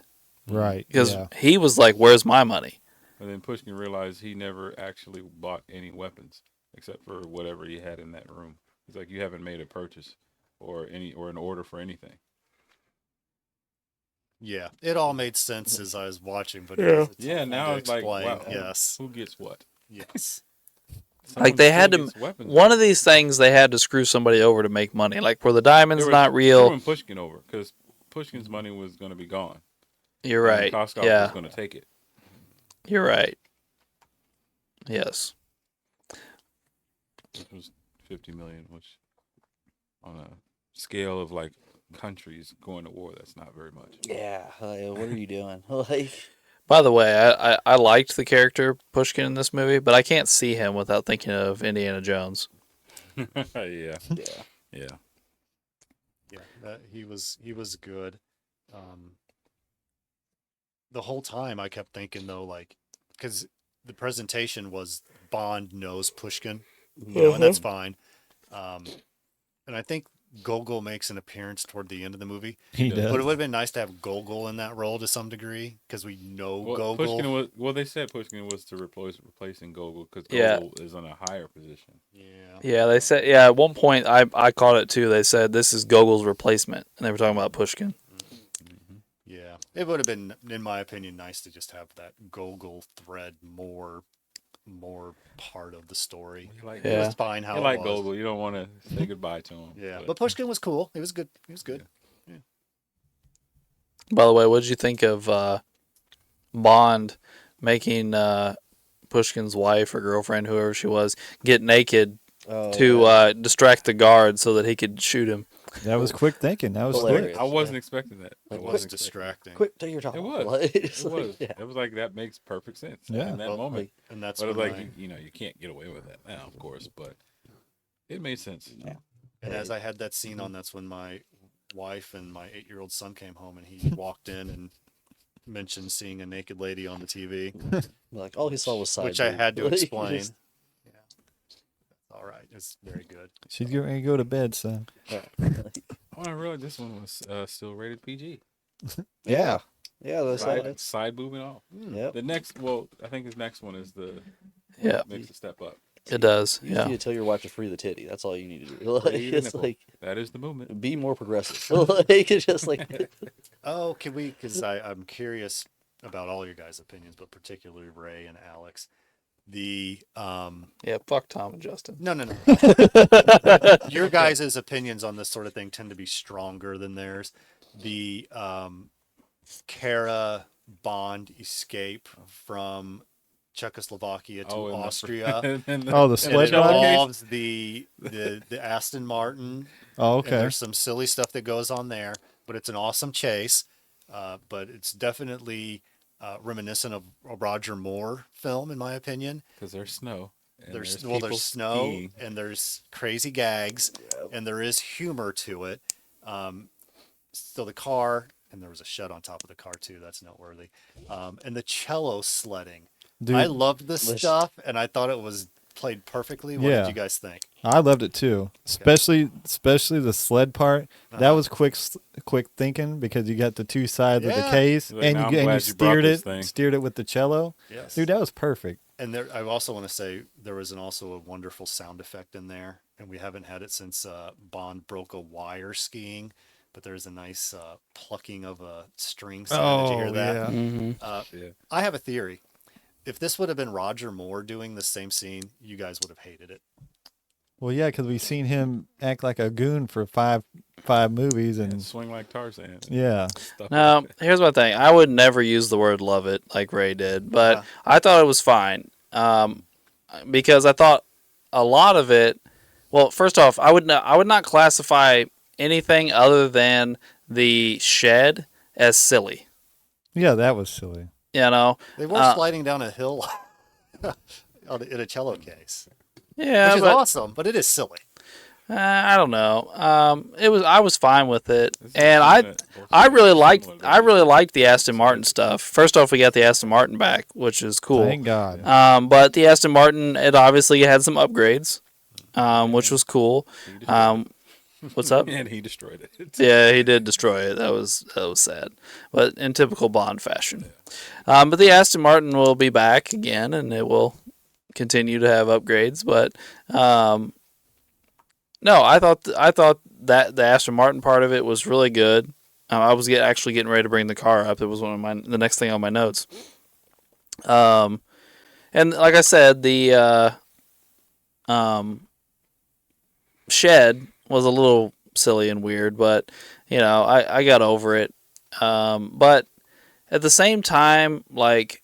Right. because yeah. he was like, "Where's my money?" And then Pushkin realized he never actually bought any weapons except for whatever he had in that room. He's like, you haven't made a purchase or an order for anything. Yeah, it all made sense as I was watching, but Yeah, now to it's like, explain. wow, Yes, who gets what? yes, Like they had Someone to. still gets weapons. One of these things they had to screw somebody over to make money. Like where the They diamond's were not real. screwing Pushkin over because Pushkin's money was going to be gone. You're And right. Koskov Yeah, was going to take it. you're right. Yes. Which was 50 million, which on a scale of like countries going to war, that's not very much. Yeah, what are you doing? Like, By the way, I liked the character Pushkin in this movie, but I can't see him without thinking of Indiana Jones. Yeah, yeah. yeah. yeah. He was good. The whole time I kept thinking though, like, because the presentation was Bond knows Pushkin, and that's fine. And I think Gogol makes an appearance toward the end of the movie. He does. But it does. would have been nice to have Gogol in that role to some degree because we know Well, Gogol. they said Pushkin was to replacing Gogol because Yeah. Gogol is on a higher position. Yeah. Yeah, they said. Yeah, at one point I caught it too. They said this is Gogol's replacement, and they were talking about Pushkin. Yeah. It would have been, in my opinion, nice to just have that Gogol thread more part of the story. You like, It Yeah. was fine how you it like was. Gogol. You don't want to say goodbye to him. Yeah. But Pushkin was cool. He was good. He was good. By the way, what did you think of Bond making Pushkin's wife or girlfriend, whoever she was, get naked Oh, to yeah. Distract the guard so that he could shoot him? That was quick thinking. That was Hilarious. quick. I wasn't expecting that. I Like, It wasn't was expecting distracting. Quick, take your top It off. was. Like, it's It like, was. yeah. It was like that makes perfect sense Yeah. in that Well, moment. And that's But when it's like I, you can't get away with that now, of course. But it made sense. Yeah. and as I had that scene on, that's when my wife and my 8-year-old son came home and he walked in and mentioned seeing a naked lady on the TV, Like, all he saw was side which I boob. had to Like, explain. just- All right. It's very good. She's getting ready to go to bed, son. Oh, I realized this one was still rated PG. yeah. Yeah, that's Side boob and all. Yep. The next, I think his next one is Yeah, makes a step up. it does. You just Yeah. need to tell your wife to free the titty. That's all you need to do. Like, Free the it's nipple. like, That is the movement. be more progressive. Like, it's just like, Oh, can we? Because I'm curious about all your guys' opinions, but particularly Ray and Alex. The Yeah, fuck Tom and Justin. no. Your guys' opinions on this sort of thing tend to be stronger than theirs. The Kara Bond escape from Czechoslovakia to and Austria. and Oh, the And it sled dog dog? case? involves the Aston Martin. Oh, And okay. there's some silly stuff that goes on there, but it's an awesome chase. But it's definitely reminiscent of a Roger Moore film, in my opinion. because there's snow. And There's people snow skiing. and there's crazy gags and there is humor to it. Still the car, and there was a shed on top of the car too. That's noteworthy. And the cello sledding. Dude, I loved this Let's- stuff, and I thought it was played perfectly. What Yeah. did you guys think? I loved it too. Especially the sled part. That was quick thinking because you got the two sides of the Yeah. case Like, and now I'm you glad you brought steered this it thing. steered it with the cello. Yes. Dude, that was perfect. And there, I also want to say there was also a wonderful sound effect in there, and we haven't had it since Bond broke a wire skiing. But there's a nice plucking of a string sound. Did you hear that? yeah. Mm-hmm. Yeah. I have a theory. If this would have been Roger Moore doing the same scene, you guys would have hated it. Well, yeah, because we've seen him act like a goon for five movies, And and swing like Tarzan. yeah, Stuff Now, like that. here's my thing. I would never use the word love it like Ray did, but Uh-huh. I thought it was fine. Because I thought a lot of it. Well, first off, I would not classify anything other than the shed as silly. yeah, that was silly. You know? They were sliding down a hill in a cello case, Yeah, which is but awesome, but it is silly. I don't know. I was fine with it, This is and something that both I of us really are liked similar I to. really liked the Aston Martin stuff. First off, we got the Aston Martin back, which is cool. Thank God. But the Aston Martin, it obviously had some upgrades, which was cool. What's up? And he destroyed it. Yeah, he did destroy it. That was sad, but in typical Bond fashion. But the Aston Martin will be back again, and it will continue to have upgrades. But no, I thought that the Aston Martin part of it was really good. I was actually getting ready to bring the car up. It was the next thing on my notes. And like I said, the shed was a little silly and weird, but I got over it. But at the same time, like,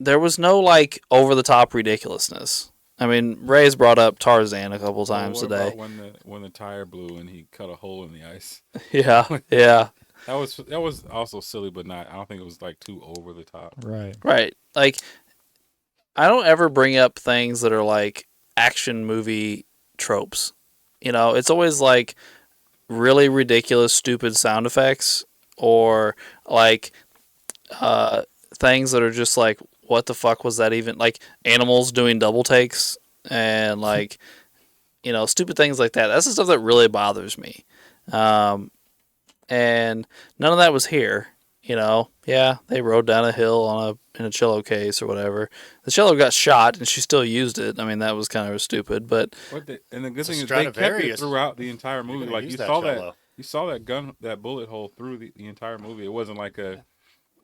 there was no like over the top ridiculousn's. I mean, Ray's brought up Tarzan a couple times what today. About when the tire blew and he cut a hole in the ice? Yeah. That was also silly, but not. I don't think it was like too over the top. Right. Like, I don't ever bring up things that are like action movie tropes. It's always like really ridiculous, stupid sound effects, or like things that are just like, what the fuck was that even? Like animals doing double takes and like, stupid things like that. That's the stuff that really bothers me. And none of that was here. Yeah, they rode down a hill in a cello case or whatever. The cello got shot and she still used it. I mean, that was kind of stupid, but And the good It's a thing is they kept it Stradivarius. throughout the entire movie. gonna Like use you that saw cello. that bullet hole through the entire movie. It wasn't like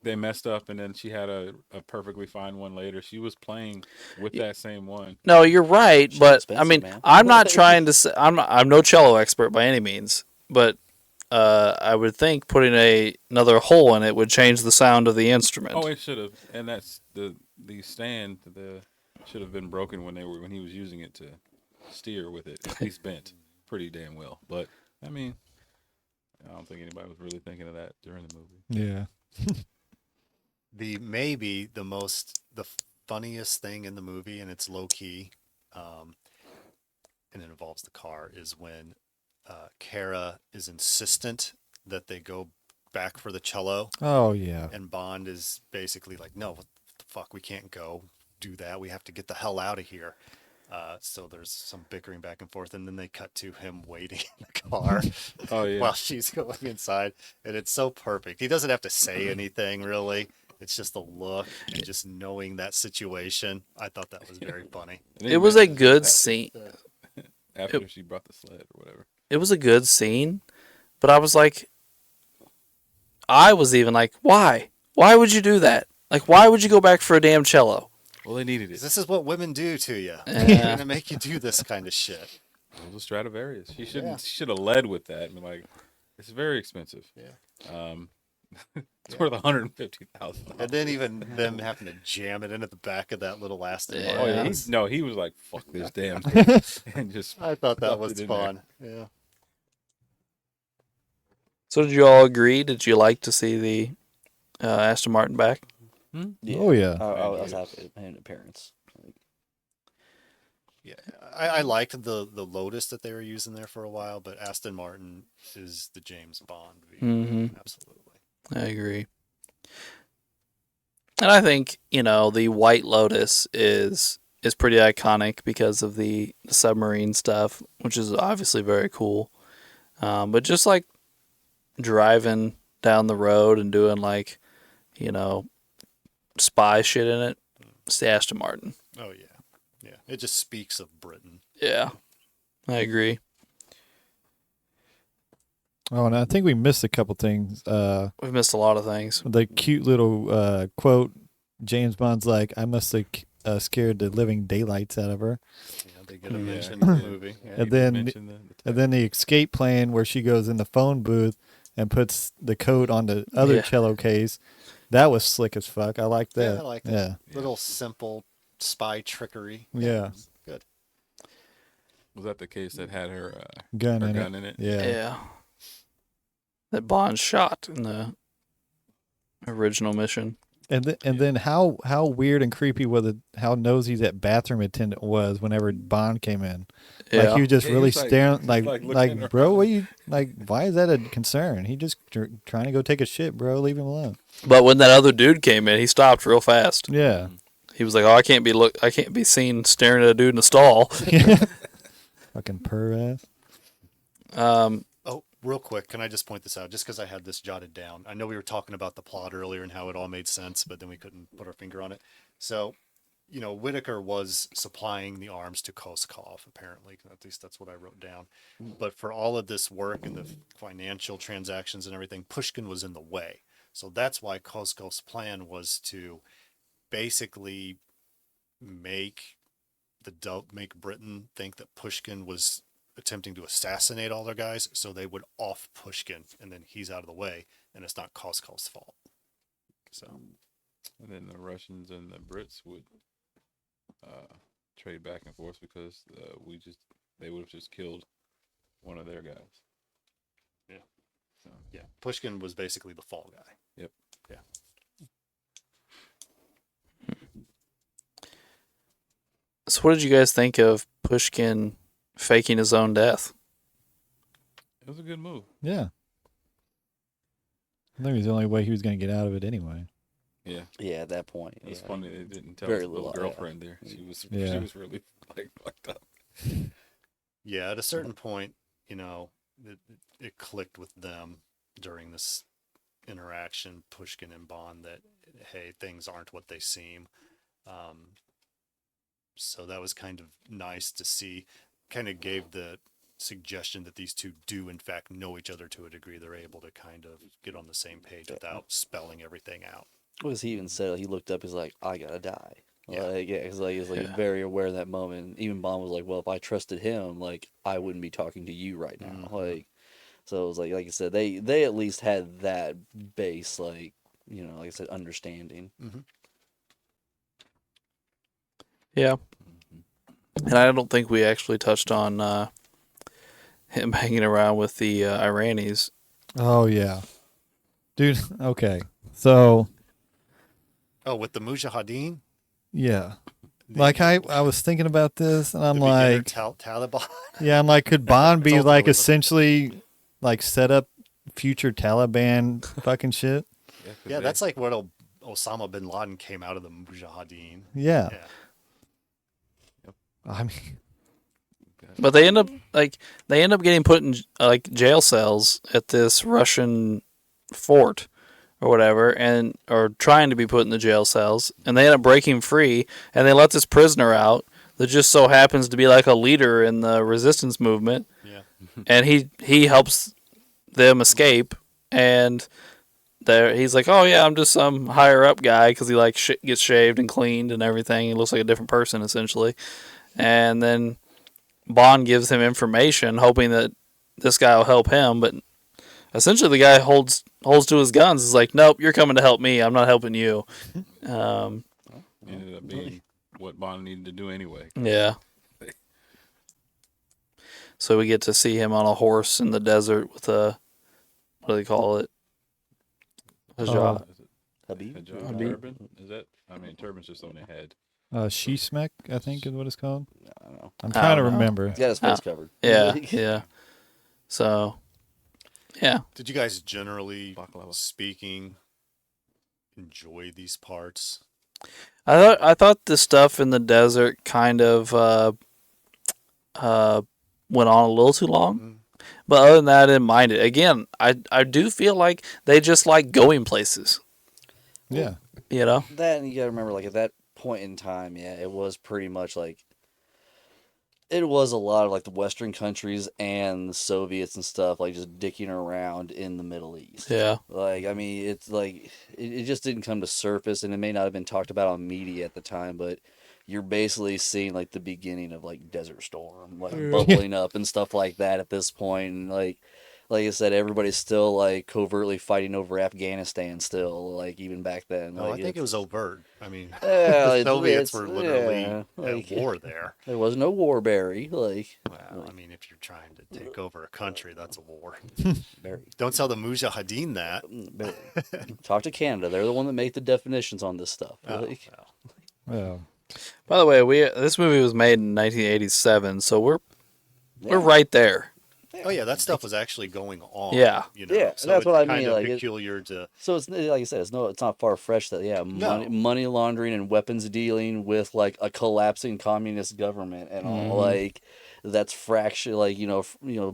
they messed up and then she had a perfectly fine one later. She was playing with that same one. no, you're right. Shit's But I expensive, mean, man. I'm not trying to say I'm no cello expert by any means, but I would think putting another hole in it would change the sound of the instrument. Oh, it should have. And that's the stand should have been broken when he was using it to steer with it. At least bent pretty damn well. But I mean, I don't think anybody was really thinking of that during the movie. Yeah. Maybe the funniest thing in the movie, and it's low key, and it involves the car, is when Kara is insistent that they go back for the cello, Oh yeah. and Bond is basically like, "No, what the fuck? We can't go do that. We have to get the hell out of here." So there's some bickering back and forth, and then they cut to him waiting in the car Oh yeah. while she's going inside, and it's so perfect. He doesn't have to say anything really. It's just the look and just knowing that situation. I thought that was very funny. It was a good scene. After she brought the sled or whatever. It was a good scene, but I was like, I was even like, why? Why would you do that? Like, why would you go back for a damn cello? Well, they needed it. This is what women do to you. Yeah. They're gonna make you do this kind of shit. It was a Stradivarius. She Yeah. should have led with that. I mean, like, it's very expensive. Yeah. It's worth $150,000. And then even them having to jam it into the back of that little Aston Yeah. Oh Martin. yeah, he was like, "Fuck this damn thing," and just. I thought that stuffed was it in fun. Yeah. So did you all agree? Did you like to see the Aston Martin back? Yeah. Oh yeah. I was happy with an appearance. Yeah, I liked the Lotus that they were using there for a while, but Aston Martin is the James Bond vehicle. Mhm. Absolutely. I agree. And I think, the White Lotus is pretty iconic because of the submarine stuff, which is obviously very cool. But just like driving down the road and doing like, spy shit in it, it's the Aston Martin. Oh yeah, yeah. It just speaks of Britain. Yeah, I agree. Oh, and I think we missed a couple things. We've missed a lot of things. The cute little quote. James Bond's like, "I must have scared the living daylights out of her." Yeah, they get a Yeah. mention in the movie. Yeah. And then mentioned the And then the escape plan where she goes in the phone booth and puts the code on the other Yeah. cello case. That was slick as fuck. I like that. Yeah, I like that. Yeah. Little simple spy trickery. Yeah. Good. was that the case that had her Gun her in gun it. in it? Yeah. Yeah. That Bond shot in the original mission. And then how weird and creepy was it? How nosy that bathroom attendant was whenever Bond came in. Yeah. Like he was just Yeah, he really was like- staring, like looking bro, around. what you like? Why is that a concern? He just trying to go take a shit, bro. Leave him alone. But when that other dude came in, he stopped real fast. Yeah. He was like, "Oh, I can't be seen staring at a dude in the stall." Fucking perv ass. Oh, real quick, can I just point this out? Just because I had this jotted down. I know we were talking about the plot earlier and how it all made sense, but then we couldn't put our finger on it. So, Whitaker was supplying the arms to Koskov, apparently. At least that's what I wrote down. But for all of this work and the financial transactions and everything, Pushkin was in the way. So that's why Koskov's plan was to basically make make Britain think that Pushkin was attempting to assassinate all their guys, so they would off Pushkin, and then he's out of the way, and it's not Koskov's fault. So, And then the Russians and the Brits would trade back and forth because they would have just killed one of their guys. Yeah. So, yeah, Pushkin was basically the fall guy. Yep. Yeah. So, what did you guys think of Pushkin faking his own death? it was a good move. Yeah. I think it was the only way he was going to get out of it anyway. Yeah. Yeah, at that point. It was yeah. funny they didn't tell Very his little little, yeah. girlfriend there. She was really like fucked up. Yeah, at a certain point, it clicked with them during this interaction, Pushkin and Bond, that, hey, things aren't what they seem. So that was kind of nice to see. Kind of gave the suggestion that these two do, in fact, know each other to a degree. They're able to kind of get on the same page without spelling everything out. Because he even said, he looked up, he's like, I gotta die. Yeah. Because he's very aware of that moment. Even Bond was like, well, if I trusted him, I wouldn't be talking to you right now. Mhm. So it was like I said, they at least had that base, like I said, understanding. Mm-hmm. Yeah. And I don't think we actually touched on him hanging around with the Iranis. Oh, yeah. Dude, okay. So, Oh, with the Mujahideen? yeah. Like, I was thinking about this, and I'm The beginner like, Taliban? yeah, I'm like, could Bond be, It's like, ultimately- essentially, like, set up future Taliban fucking shit? Yeah, 'cause Yeah, they- that's like what Osama bin Laden came out of the Mujahideen. Yeah. Yeah. I mean, But they end up getting put in jail cells at this Russian fort or whatever, or trying to be put in the jail cells, and they end up breaking free, and they let this prisoner out that just so happens to be like a leader in the resistance movement, Yeah. and he helps them escape, and he's like, oh yeah, I'm just some higher up guy, because he gets shaved and cleaned and everything. He looks like a different person essentially, and then Bond gives him information, hoping that this guy will help him, but essentially the guy holds to his guns. He's like, nope, you're coming to help me. I'm not helping you. ended up being what Bond needed to do anyway. Yeah. So we get to see him on a horse in the desert with a, what do they call it? A job. Is it Habib? hijab? Habib. Turban? Is that? I mean, turban's just on the head. Shishmek, I think is what it's called. I don't know. I'm trying to don't know. remember. He's got his face covered. Yeah, yeah. So, yeah. Did you guys, generally Baklava. speaking, enjoy these parts? I thought the stuff in the desert kind of went on a little too long. Mm. But other than that, I didn't mind it. Again, I do feel like they just like going places. Yeah. You know? That, and you gotta remember, at that point in time, yeah, it was pretty much it was a lot of the Western countries and the Soviets and stuff, just dicking around in the Middle East. Yeah. I mean, it's it just didn't come to surface, and it may not have been talked about on media at the time, but you're basically seeing the beginning of Desert Storm, bubbling up and stuff like that at this point. And like I said, everybody's still covertly fighting over Afghanistan still, even back then. No, I think it was overt. I mean, Yeah, the it's- Soviets it's- were literally yeah, at war there. There was no Warberry, Well, I mean, if you're trying to take over a country, that's a war. Barry. Don't tell the Mujahideen that. Barry. Talk to Canada. They're the one that make the definitions on this stuff. Oh, well. Well, By the way, this movie was made in 1987, so we're right there. Oh yeah, that stuff was actually going on. Yeah. Yeah, so that's it's what I kind mean, of it- peculiar to. So it's like I said, it's not far fetched that No. money laundering and weapons dealing with a collapsing communist government and all that's fracture, like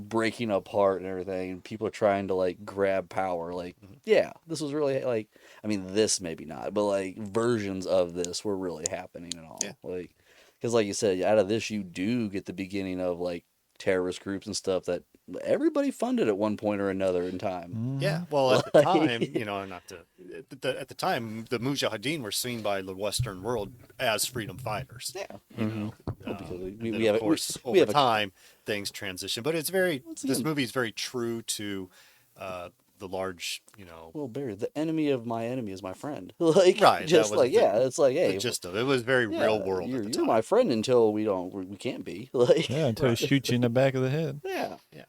breaking apart and everything, and people are trying to like grab power. Like, yeah, this was really like, I mean, this maybe not, but like versions of this were really happening and all. Yeah. Like, because like you said, out of this you do get the beginning of like terrorist groups and stuff that everybody funded at one point or another in time. Yeah, well, at the time, Like- not to at the time, the Mujahideen were seen by the Western world as freedom fighters. Yeah. Because we have of it- course, we over have a- time, things transition. But it's very Once this again- movie is very true to the large, Well, Barry, the enemy of my enemy is my friend. Like, Right, that just was like, the- yeah, it's like, hey, the gist of it. It was very yeah, real world You're, at the you're time. my friend until we can't be. Like, Yeah, until he shoots you in the back of the head. yeah. Yeah.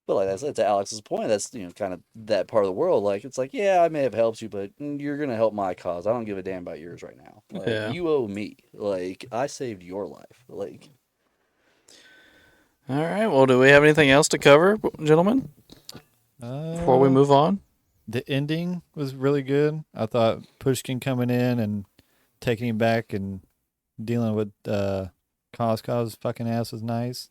But like that's to Alex's point. That's kind of that part of the world. Like it's like, yeah, I may have helped you, but you're gonna help my cause. I don't give a damn about yours right now. Like, Yeah. you owe me. Like I saved your life. Like All right. Well, do we have anything else to cover, gentlemen, before we move on? The ending was really good. I thought Pushkin coming in and taking him back and dealing with Kazkaz's fucking ass was nice.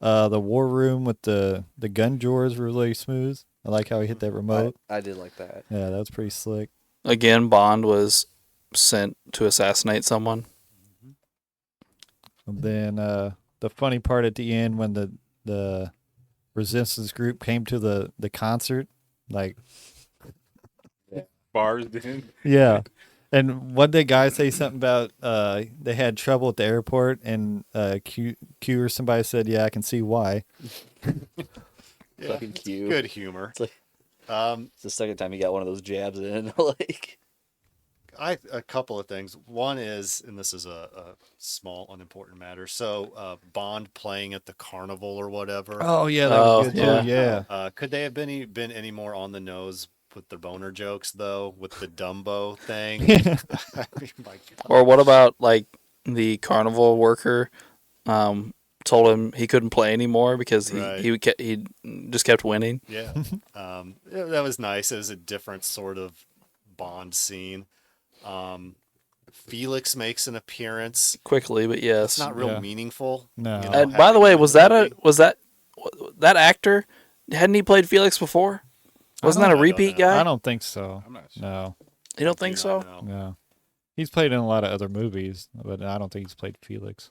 The war room with the gun drawers were really smooth. I like how he hit that remote. I did like that. Yeah, that was pretty slick. Again, Bond was sent to assassinate someone. And then the funny part at the end when the resistance group came to the concert, like Bars in. yeah. And what that guy say something about they had trouble at the airport and Q or somebody said, yeah, I can see why. Yeah, Fucking it's cute. good humor. It's like it's the second time he got one of those jabs in. Like A couple of things. One is, and this is a small, unimportant matter. So Bond playing at the carnival or whatever. Oh yeah, that was good yeah. too. Yeah. Could they have been any more on the nose with the boner jokes though, with the Dumbo thing? I mean, my God. Or what about like the carnival worker told him he couldn't play anymore because Right. he just kept winning. Yeah, that was nice. It was a different sort of Bond scene. Felix makes an appearance. Quickly, but yes. It's not real Yeah. meaningful. No. And by the having way, him in was the that movie. that actor? Hadn't he played Felix before? Wasn't that a I don't repeat know. guy? I don't think so. I'm not sure. No. You don't Do think not so? know. No. He's played in a lot of other movies, but I don't think he's played Felix.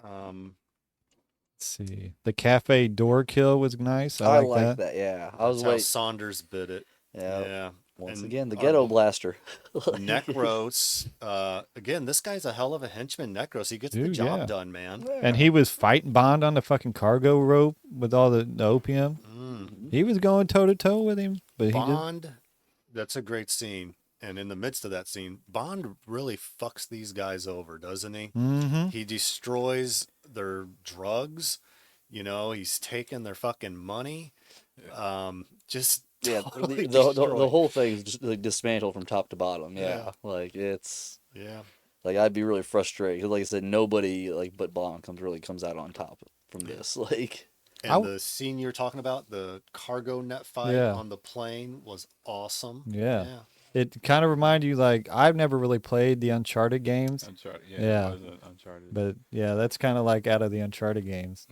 Let's see. The cafe door kill was nice. I like that. Yeah, I was That's how waiting. Saunders bit it. Yeah. Yeah. Once And again, the our ghetto blaster. Necros. Again, this guy's a hell of a henchman. Necros. He gets the Dude, job yeah. done, man. And he was fighting Bond on the fucking cargo rope with all the opium. He was going toe to toe with him, but he did. Bond. That's a great scene. And in the midst of that scene, Bond really fucks these guys over, doesn't he? Mm-hmm. He destroys their drugs. He's taking their fucking money. Just Yeah, totally the destroyed. whole thing is just like dismantled from top to bottom. Yeah, Yeah. like it's Yeah. like I'd be really frustrated 'cause like I said, nobody like but Bond comes out on top from this. Like And the scene you're talking about, the cargo net fight Yeah. on the plane, was awesome. Yeah. It kind of reminded you, like, I've never really played the Uncharted games, Uncharted. Yeah. It was Uncharted. but yeah, that's kind of like out of the Uncharted games.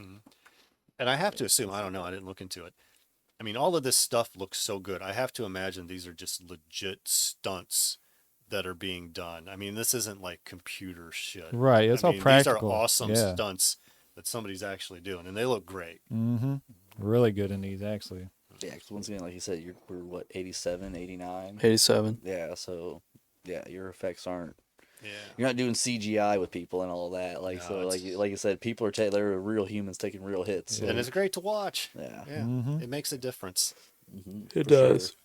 And I have to assume, I don't know, I didn't look into it. I mean, all of this stuff looks so good. I have to imagine these are just legit stunts that are being done. I mean, this isn't like computer shit. Right, it's I all mean, practical. These are awesome Yeah. stunts that somebody's actually doing, and they look great. Mm-hmm. Really good in these, actually. yeah, 'cause once again, like you said, we're what 87, 89? 87. Yeah, so yeah, your effects aren't. Yeah. You're not doing CGI with people and all that. Like No, so, like you said, people are they're real humans taking real hits. And it's great to watch. Yeah. Yeah. Mhm. It makes a difference. It for does. sure.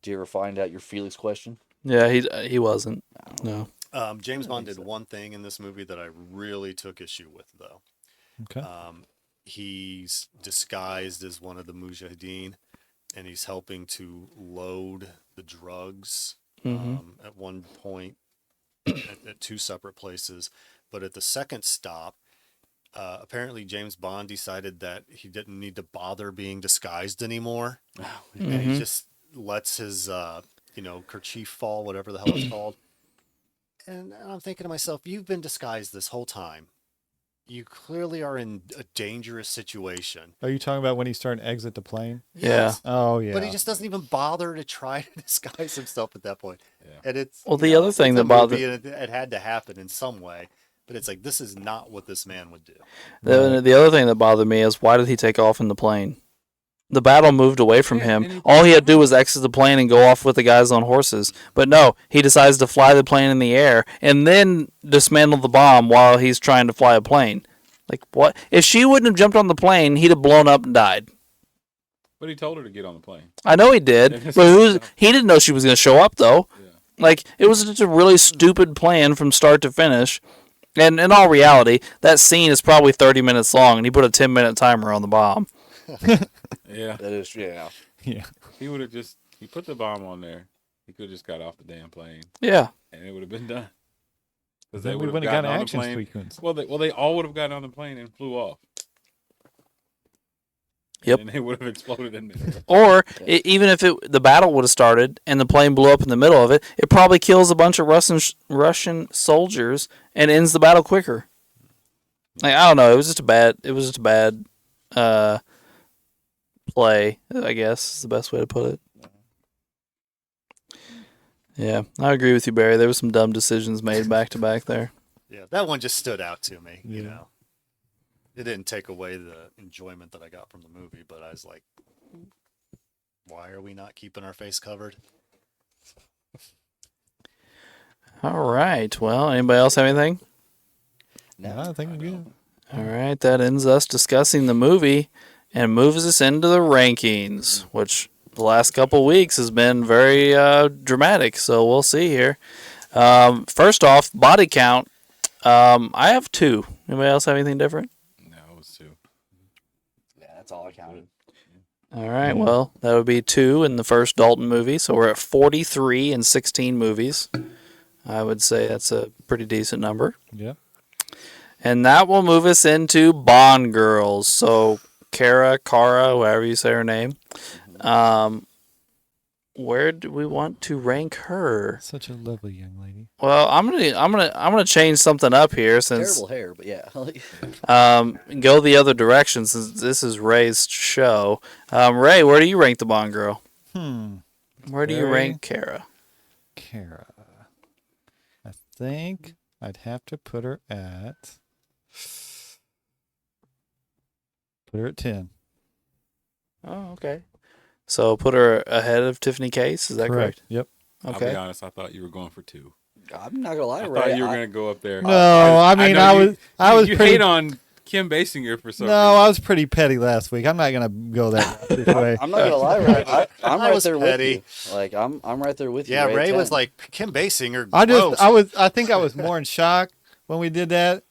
Did you ever find out your Felix question? Yeah, he wasn't. No. James Bond did one thing in this movie that I really took issue with, though. Okay. He's disguised as one of the Mujahideen, and he's helping to load the drugs at one point at two separate places. But at the second stop, apparently James Bond decided that he didn't need to bother being disguised anymore. And he just lets his, kerchief fall, whatever the hell it's called. And I'm thinking to myself, you've been disguised this whole time. you clearly are in a dangerous situation. Are you talking about when he's starting to exit the plane? Yeah. Oh yeah. But he just doesn't even bother to try to disguise himself at that point. Yeah. And it's Well, you the know, other thing it's that a movie bothered and it had to happen in some way. But it's like this is not what this man would do. the other thing that bothered me is why did he take off in the plane? The battle moved away from Yeah, him. and he- All he had to do was exit the plane and go off with the guys on horses. But no, he decides to fly the plane in the air and then dismantle the bomb while he's trying to fly a plane. Like, what? If she wouldn't have jumped on the plane, he'd have blown up and died. But he told her to get on the plane. I know he did, but he didn't know she was going to show up, though. Yeah. Like, it was just a really stupid plan from start to finish. And in all reality, that scene is probably 30 minutes long, and he put a 10-minute timer on the bomb. Yeah. That is, yeah. Yeah. He would have just he put the bomb on there. He could have just got off the damn plane Yeah. and it would have been done. Because Then we would've wouldn't have gotten got an on the action plane. sequence. Well, they all would have gotten on the plane and flew off. Yep. And they would have exploded in midair. Or even if the battle would have started and the plane blew up in the middle of it, it probably kills a bunch of Russian soldiers and ends the battle quicker. Like, I don't know. It was just a bad play, I guess is the best way to put it. Yeah, I agree with you, Barry. There were some dumb decisions made back to back there. Yeah, that one just stood out to me. You Yeah. know, it didn't take away the enjoyment that I got from the movie, but I was like, why are we not keeping our face covered? All right. Well, anybody else have anything? No, I think I'm good. All right, that ends us discussing the movie and moves us into the rankings, which the last couple weeks has been very dramatic. So we'll see here. First off, body count. I have 2. Anybody else have anything different? No, it was 2. Yeah, that's all I counted. All right, well, that would be 2 in the first Dalton movie. So we're at 43 in 16 movies. I would say that's a pretty decent number. Yeah. And that will move us into Bond girls. So Cara, however you say her name. Where do we want to rank her? Such a lovely young lady. Well, I'm gonna change something up here since Terrible hair, but yeah. go the other direction since this is Ray's show. Ray, where do you rank the Bond girl? Where do you Very- rank Cara? Cara. I think I'd have to put her at 10. Oh, okay. So put her ahead of Tiffany Case. Is that correct? Yep. I'll Okay. be honest, I thought you were going for 2. I'm not gonna lie, I Ray. thought you were going to go up there. No, I mean, know I was you pretty. hate on Kim Basinger for some No, reason. I was pretty petty last week. I'm not gonna go that this way. I'm not gonna lie, Ray. I'm I right was there petty. with you. Like I'm right there with you. Yeah, Ray 10. was like Kim Basinger. I gross. think I was more in shock when we did that.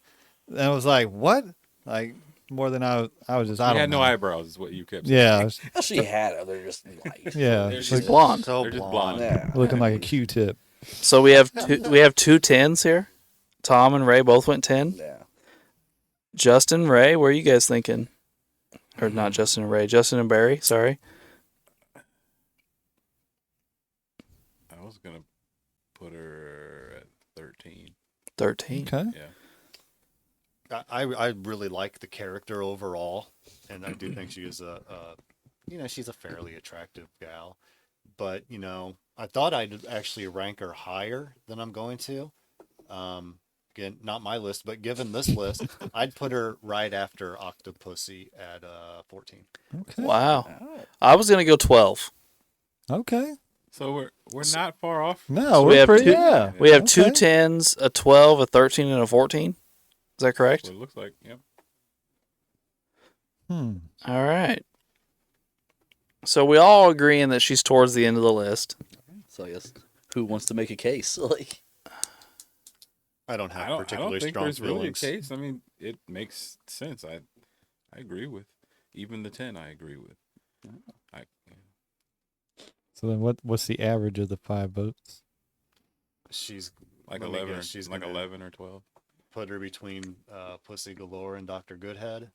And I was like, what? Like more than I was just. I You don't had no know. eyebrows, is what you kept saying. Yeah, I was- She had it. They're just light. yeah, They're it's She's like blonde. so They're just blonde. blonde. Yeah. looking like a Q-tip. So we have two 10s here. Tom and Ray both went 10. Yeah. Justin, Ray, where are you guys thinking? Or not Justin and Ray, Justin and Barry. Sorry. I was going to put her at 13. 13. Okay. Yeah. I really like the character overall, and I do think she is she's a fairly attractive gal. But I thought I'd actually rank her higher than I'm going to. Again, not my list, but given this list, I'd put her right after Octopussy at 14. Okay. Wow. All right. I was going to go 12. Okay. So we're not far off. No, So we we're have pretty. two- Yeah. We have Okay. 2 10s, a 12, a 13, and a 14. Is that correct? What it looks like. Yep. All right. So we all agreeing that she's towards the end of the list. So yes, who wants to make a case? Like, I don't have I don't particularly think strong there's really a feelings. case. I mean, it makes sense. I agree with. Even the 10 I agree with. I, So then, what's the average of the 5 votes? She's like let me 11 guess, or, she's like gonna 11 or 12. put her between Pussy Galore and Dr. Goodhead.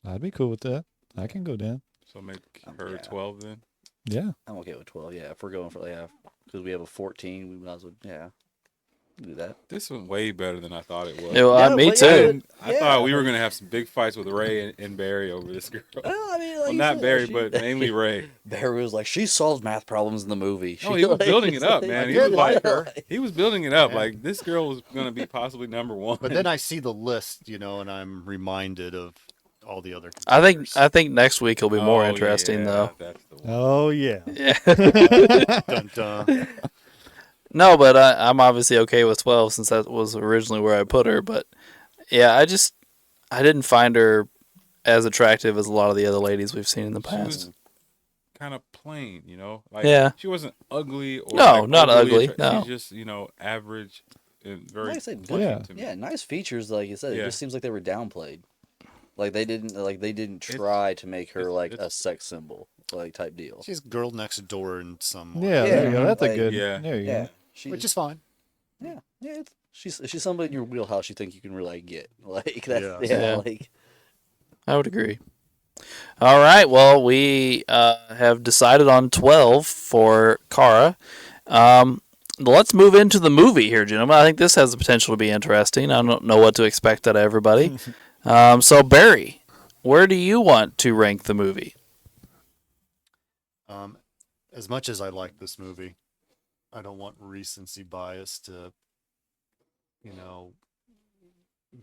I'd be cool with that. I can go down. So make her Yeah. 12 then. Yeah. I'm okay with 12. Yeah, if we're going for because we have a 14, we might as well. Yeah. Do that. This went way better than I thought it was. Yeah, well, me but too. I thought we were gonna have some big fights with Ray and Barry over this girl. Well, I mean, like Well, you not said, Barry, she- but mainly Ray. Barry was like, she solves math problems in the movie. No, She, he was like, building it it's up, like- man. I He did was like like, her. he was building it up. Yeah. Like this girl was gonna be possibly number one. But then I see the list, and I'm reminded of all the other. I contenders. think next week will be more Oh, interesting yeah, though. That's the one. Oh yeah. Yeah. Dun, dun. No, but I'm obviously okay with 12 since that was originally where I put her. But yeah, I didn't find her as attractive as a lot of the other ladies we've seen in the She past. was kind of plain, Like Yeah. she wasn't ugly or No, like, not overly ugly, no. She's just average and very Like I said, pleasing Yeah. to me. Yeah, nice features. Like you said, it Yeah. just seems like they were downplayed. Like they didn't try to make her like a it's- sex symbol, like type deal. She's girl next door in some Yeah, way, there you go. That's like- a good. Yeah. There you Yeah, go. she, which is fine. yeah. She's somebody in your wheelhouse you think you can really get. Like that's Yeah. Yeah. like I would agree. All right. Well, we have decided on 12 for Kara. Let's move into the movie here, gentlemen. I think this has the potential to be interesting. I don't know what to expect out of everybody. So, Barry, where do you want to rank the movie? As much as I like this movie, I don't want recency bias to,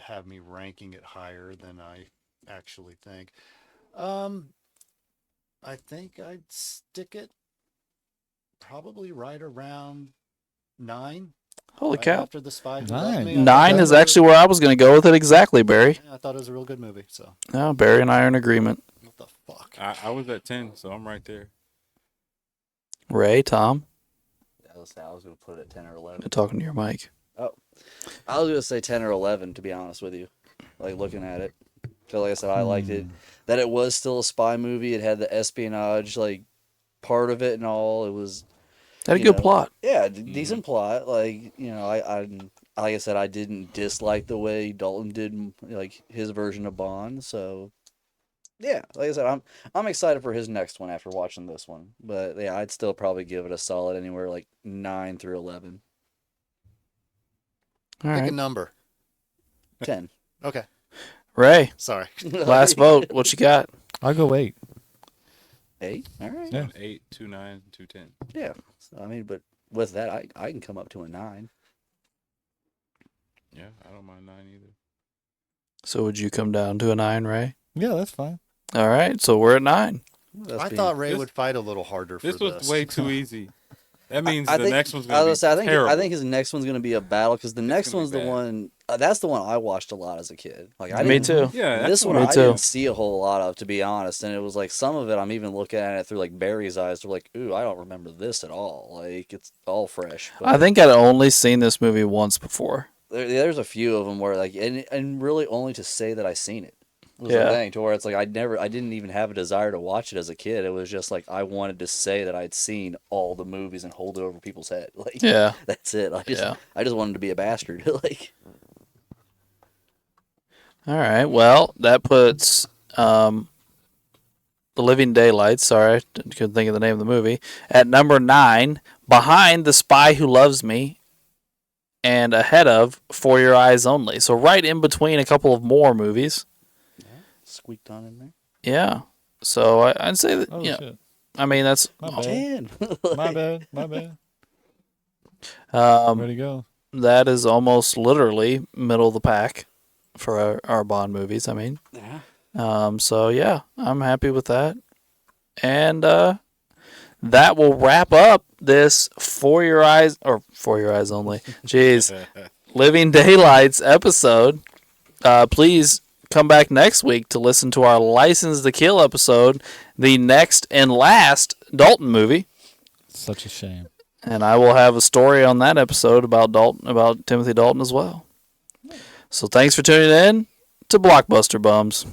have me ranking it higher than I actually think. I think I'd stick it probably right around 9. Holy right cow. After the Spy Who 9. Loved Me. I thought 9 that is was a- actually where I was going to go with it exactly, Barry. Yeah, I thought it was a real good movie. So No, Barry and I are in agreement. what the fuck? I was at 10, so I'm right there. Ray, Tom, I was gonna put it at 10 or 11. you're talking to your mic. I was gonna say 10 or 11 to be honest with you. Like looking at it, so like I said, I liked it. That it was still a spy movie. It had the espionage like part of it and all. It was Had a You good know. plot. yeah, decent plot. Like I like I said, I didn't dislike the way Dalton did like his version of Bond. So yeah, like I said, I'm excited for his next one after watching this one. But yeah, I'd still probably give it a solid anywhere like 9 through 11, All Pick a right. number. 10. Okay. Ray, Sorry. last vote. What you got? I'll go 8. 8. All right. Yeah. 8, 2, 9, 2, 10. Yeah. So, I mean, but with that, I can come up to a 9. Yeah, I don't mind 9 either. So would you come down to a 9, Ray? Yeah, that's fine. All right. So we're at 9. That's I being- thought Ray this- would fight a little harder for This this. was way too easy. That means I the think- next one's I going to be was gonna say, terrible. I think his next one's gonna be a battle because the next gonna one's be the bad. one. That's the one I watched a lot as a kid. Like I Me didn't, too. Yeah, that's This the one Me I too. didn't see a whole lot of, to be honest, and it was like some of it I'm even looking at it through like Barry's eyes. They're like, ooh, I don't remember this at all. Like it's all fresh. But I think I'd only seen this movie once before. there's a few of them where like and really only to say that I seen it was Yeah. the thing, to where it's like I didn't even have a desire to watch it as a kid. It was just like I wanted to say that I'd seen all the movies and hold it over people's head. Like Yeah. that's it. Yeah. I just wanted to be a bastard. Like All right. Well, that puts The Living Daylights, sorry, I couldn't think of the name of the movie, at number 9, behind The Spy Who Loves Me, and ahead of For Your Eyes Only. So right in between a couple of more movies. squeaked on in there. Yeah. So I'd say that, Oh, yeah. shit. I mean, that's, My bad. 10. My bad. My bad. um, Way to go. that is almost literally middle of the pack for our Bond movies. I mean, Yeah. so yeah, I'm happy with that. And that will wrap up this For Your Eyes Only. Jeez. Living Daylights episode. Please come back next week to listen to our License to Kill episode, the next and last Dalton movie. Such a shame. And I will have a story on that episode about Timothy Dalton as well. So thanks for tuning in to Blockbuster Bums.